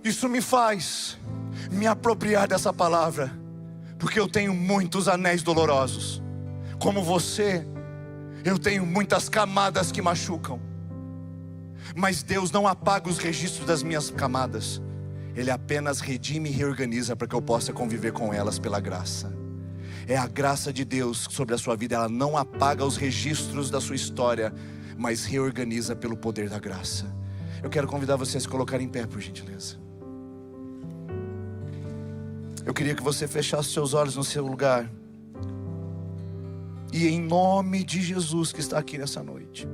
Isso me faz me apropriar dessa palavra, porque eu tenho muitos anéis dolorosos. Como você, eu tenho muitas camadas que machucam. Mas Deus não apaga os registros das minhas camadas. Ele apenas redime e reorganiza para que eu possa conviver com elas pela graça. É a graça de Deus sobre a sua vida. Ela não apaga os registros da sua história, mas reorganiza pelo poder da graça. Eu quero convidar você a se colocar em pé, por gentileza. Eu queria que você fechasse seus olhos no seu lugar. E em nome de Jesus que está aqui nessa noite,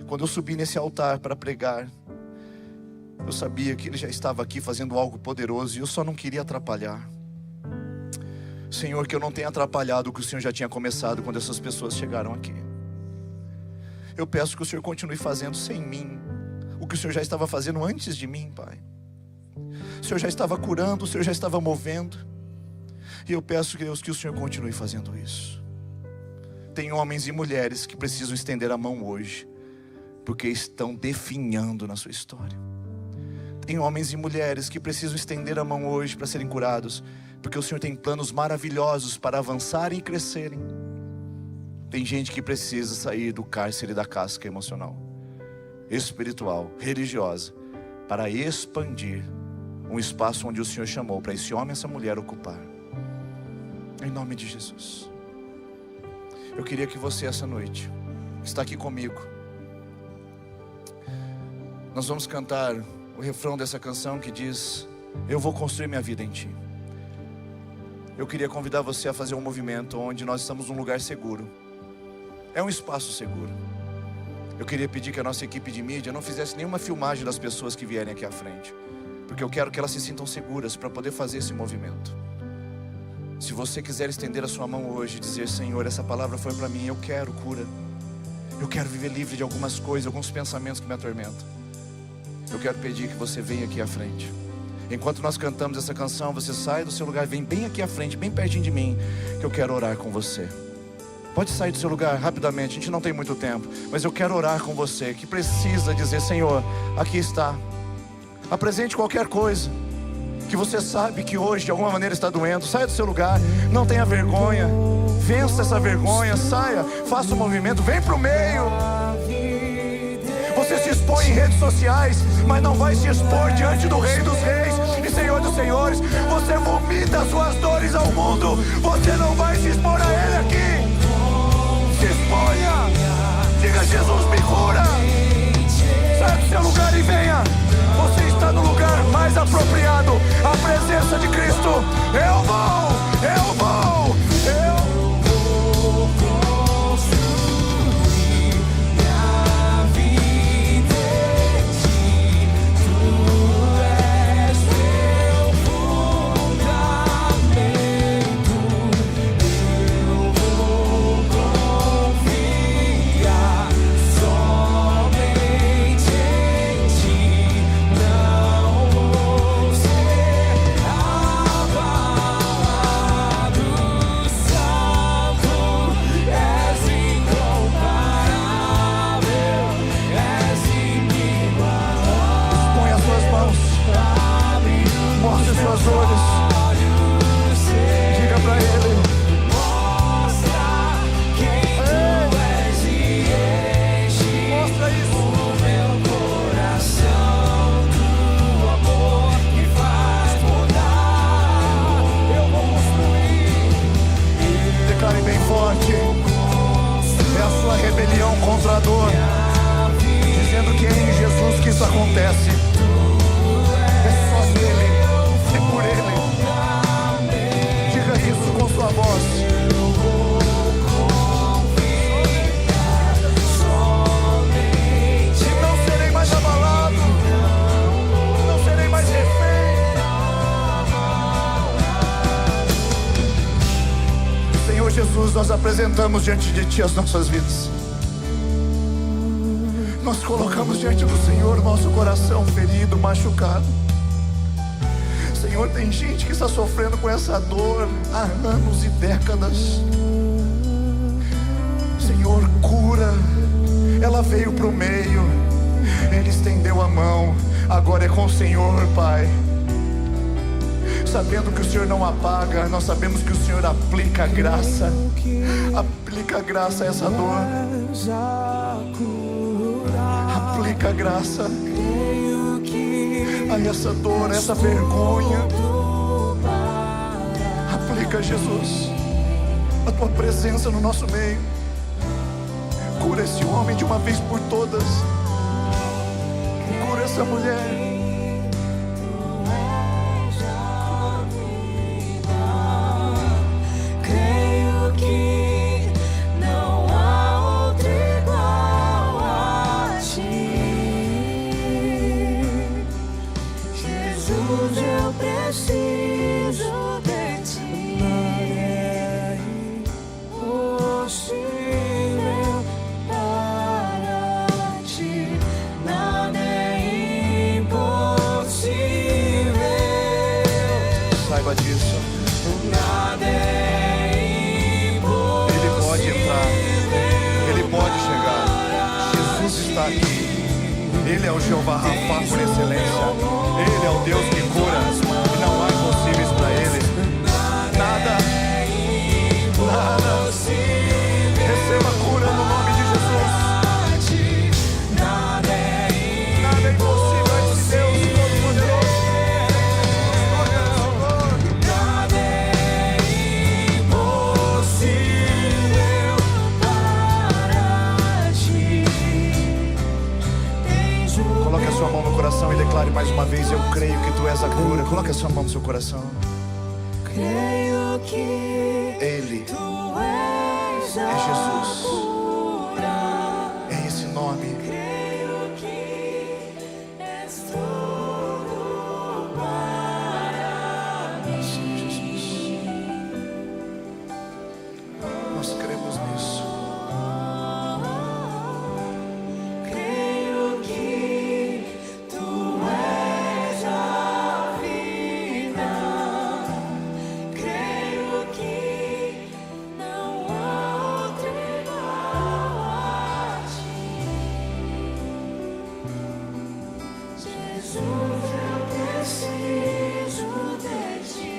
quando eu subi nesse altar para pregar, eu sabia que Ele já estava aqui fazendo algo poderoso e eu só não queria atrapalhar. Senhor, que eu não tenha atrapalhado o que o Senhor já tinha começado quando essas pessoas chegaram aqui. Eu peço que o Senhor continue fazendo sem mim o que o Senhor já estava fazendo antes de mim, Pai. O Senhor já estava curando, o Senhor já estava movendo. E eu peço, Deus, que o Senhor continue fazendo isso. Tem homens e mulheres que precisam estender a mão hoje, porque estão definhando na sua história. Tem homens e mulheres que precisam estender a mão hoje para serem curados, porque o Senhor tem planos maravilhosos para avançarem e crescerem. Tem gente que precisa sair do cárcere da casca emocional, espiritual, religiosa, para expandir um espaço onde o Senhor chamou para esse homem e essa mulher ocupar. Em nome de Jesus. Eu queria que você essa noite está aqui comigo. Nós vamos cantar o refrão dessa canção que diz: eu vou construir minha vida em Ti. Eu queria convidar você a fazer um movimento onde nós estamos num lugar seguro. É um espaço seguro. Eu queria pedir que a nossa equipe de mídia não fizesse nenhuma filmagem das pessoas que vierem aqui à frente, porque eu quero que elas se sintam seguras para poder fazer esse movimento. Se você quiser estender a sua mão hoje e dizer: Senhor, essa palavra foi para mim, eu quero cura, eu quero viver livre de algumas coisas, alguns pensamentos que me atormentam, eu quero pedir que você venha aqui à frente. Enquanto nós cantamos essa canção, você sai do seu lugar, vem bem aqui à frente, bem pertinho de mim, que eu quero orar com você. Pode sair do seu lugar rapidamente, a gente não tem muito tempo, mas eu quero orar com você, que precisa dizer: Senhor, aqui está. Apresente qualquer coisa que você sabe que hoje de alguma maneira está doendo. Saia do seu lugar, não tenha vergonha, vença essa vergonha, saia, faça um movimento, vem para o meio. Você se expõe em redes sociais, mas não vai se expor diante do Rei dos Reis e Senhor dos Senhores. Você vomita as suas dores ao mundo, você não vai se expor a Ele aqui. Se exponha, diga: Jesus me cura. Saia do seu lugar e venha. Você está no lugar mais apropriado, a presença de Cristo. Eu vou construir minha vida em Ti. Tu és meu fundamento. Eu vou confiar somente em Ti. Não vou ser abalado. Santo, és incomparável, és inigualável. Põe as suas mãos, mostre os seus olhos, diga para Ele: mostra quem Tu és e enche o meu coração do amor que faz mudar. Eu vou construir. Declare bem forte: é a sua rebelião contra a dor, dizendo que é em Jesus que isso acontece. É só nele, é por Ele. Diga isso com sua voz. E não serei mais abalado, não serei mais refém. Senhor Jesus, nós apresentamos diante de Ti as nossas vidas. Nós colocamos diante do Senhor o nosso coração ferido, machucado. Senhor, tem gente que está sofrendo com essa dor há anos e décadas. Senhor, cura. Ela veio para o meio, Ele estendeu a mão. Agora é com o Senhor, Pai. Sabendo que o Senhor não apaga, nós sabemos que o Senhor aplica a graça. Aplica a graça a essa dor. Aplica a graça a essa dor, a essa vergonha. Aplica, Jesus, a tua presença no nosso meio. Cura esse homem de uma vez por todas. Cura essa mulher. Saiba disso. Nada é impossível. Ele pode entrar. Ele pode chegar. Jesus está aqui. Ele é o Jeová Rafa por excelência. Ele é o Deus que cura. E não há impossíveis para Ele. Nada. Receba cura no nome de Jesus. Nada é impossível ante Deus Todo-Poderoso. Coloque a sua mão no coração e declare mais uma vez: eu creio que tu és a cura. Coloque a sua mão no seu coração. Creio que Ele tu és é Jesus. cura. É esse nome. Creio que és tudo para mim. Sim, Jesus. Nós cremos nisso. Creio que tu és a vida. Creio que não há outro igual a ti. Jesus, eu preciso de ti.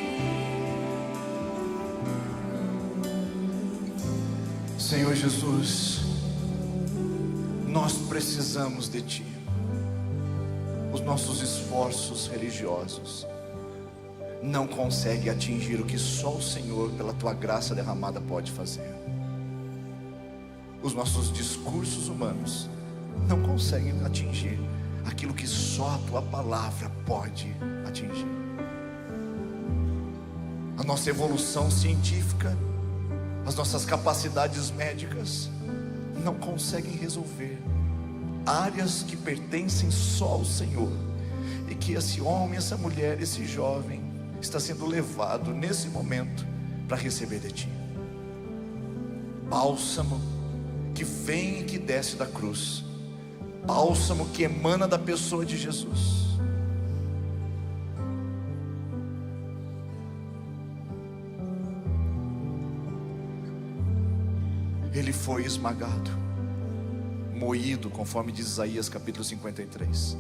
Senhor Jesus, nós precisamos de Ti. Os nossos esforços religiosos não conseguem atingir o que só o Senhor, pela Tua graça derramada, pode fazer. Os nossos discursos humanos não conseguem atingir aquilo que só a Tua palavra pode atingir. A nossa evolução científica, as nossas capacidades médicas não conseguem resolver áreas que pertencem só ao Senhor, e que esse homem, essa mulher, esse jovem está sendo levado nesse momento para receber de Ti. Bálsamo que vem e que desce da cruz, bálsamo que emana da pessoa de Jesus. Ele foi esmagado, moído, conforme diz Isaías capítulo 53.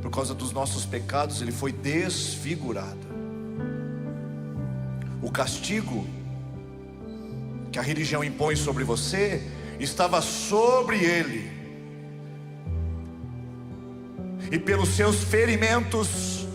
Por causa dos nossos pecados, Ele foi desfigurado. O castigo que a religião impõe sobre você estava sobre Ele, e pelos seus ferimentos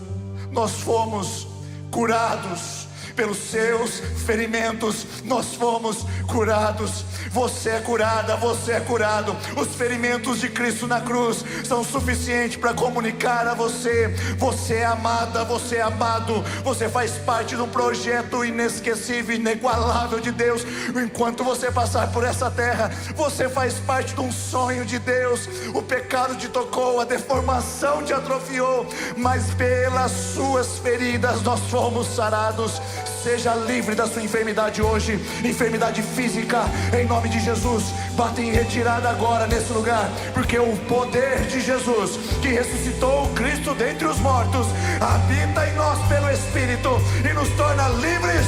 nós fomos curados. Pelos seus ferimentos nós fomos curados. Você é curada, você é curado. Os ferimentos de Cristo na cruz são suficientes para comunicar a você: você é amada, você é amado. Você faz parte de um projeto inesquecível, inigualável de Deus. Enquanto você passar por essa terra, você faz parte de um sonho de Deus. O pecado te tocou, a deformação te atrofiou, mas pelas suas feridas nós fomos sarados. Seja livre da sua enfermidade hoje, enfermidade física, em nome de Jesus. Bata em retirada agora nesse lugar, porque o poder de Jesus, que ressuscitou o Cristo dentre os mortos, habita em nós pelo Espírito e nos torna livres.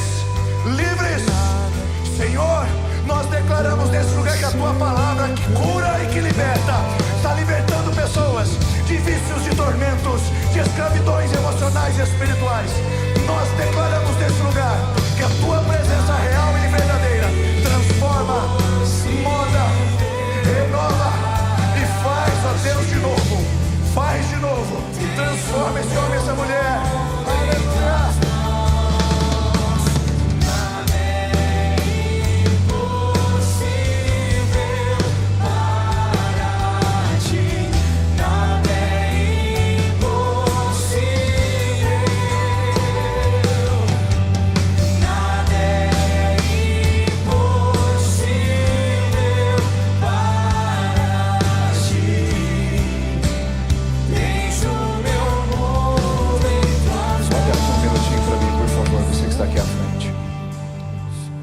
Senhor, nós declaramos nesse lugar que a Tua palavra, que cura e que liberta, está libertando pessoas de vícios, de tormentos, de escravidões emocionais e espirituais. Nós declaramos nesse lugar que a Tua presença real e verdadeira transforma, muda, renova transforma esse homem e essa mulher. Aleluia.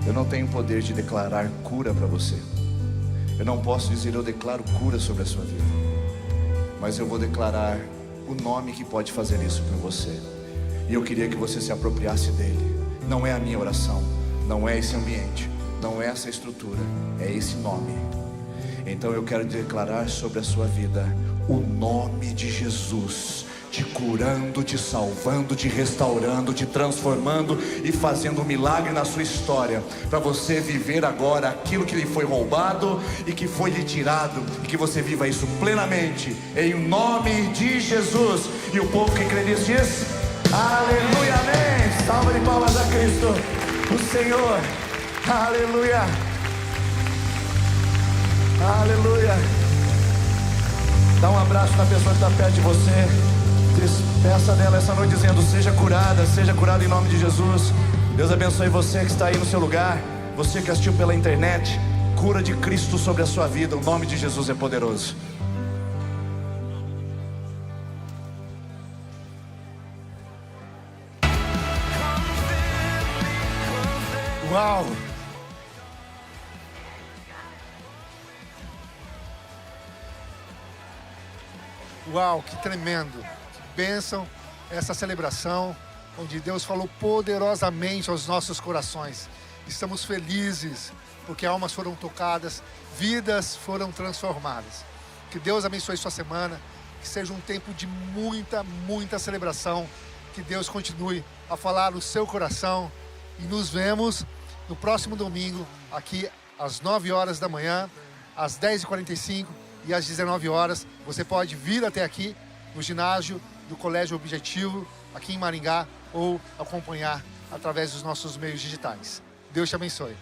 Eu não tenho poder de declarar cura para você. Eu não posso dizer eu declaro cura sobre a sua vida. Mas eu vou declarar o nome que pode fazer isso por você. E eu queria que você se apropriasse dele. Não é a minha oração, não é esse ambiente, não é essa estrutura, é esse nome. Então eu quero declarar sobre a sua vida o nome de Jesus, te curando, te salvando, te restaurando, te transformando e fazendo um milagre na sua história, para você viver agora aquilo que lhe foi roubado e que foi lhe tirado, e que você viva isso plenamente, em nome de Jesus. E o povo que crê nisso diz: aleluia, amém. Salva de palmas a Cristo, o Senhor. Aleluia, aleluia. Dá um abraço na pessoa que está perto de você. Peça dela essa noite dizendo: seja curado em nome de Jesus. Deus abençoe você que está aí no seu lugar, você que assistiu pela internet. Cura de Cristo sobre a sua vida, o nome de Jesus é poderoso. Uau! Uau, que tremendo, que bênção essa celebração, onde Deus falou poderosamente aos nossos corações. Estamos felizes, porque almas foram tocadas, vidas foram transformadas. Que Deus abençoe sua semana, que seja um tempo de muita celebração, que Deus continue a falar no seu coração, e nos vemos no próximo domingo, aqui às 9 horas da manhã, às 10h45, e às 19 horas, você pode vir até aqui no ginásio do Colégio Objetivo, aqui em Maringá, ou acompanhar através dos nossos meios digitais. Deus te abençoe.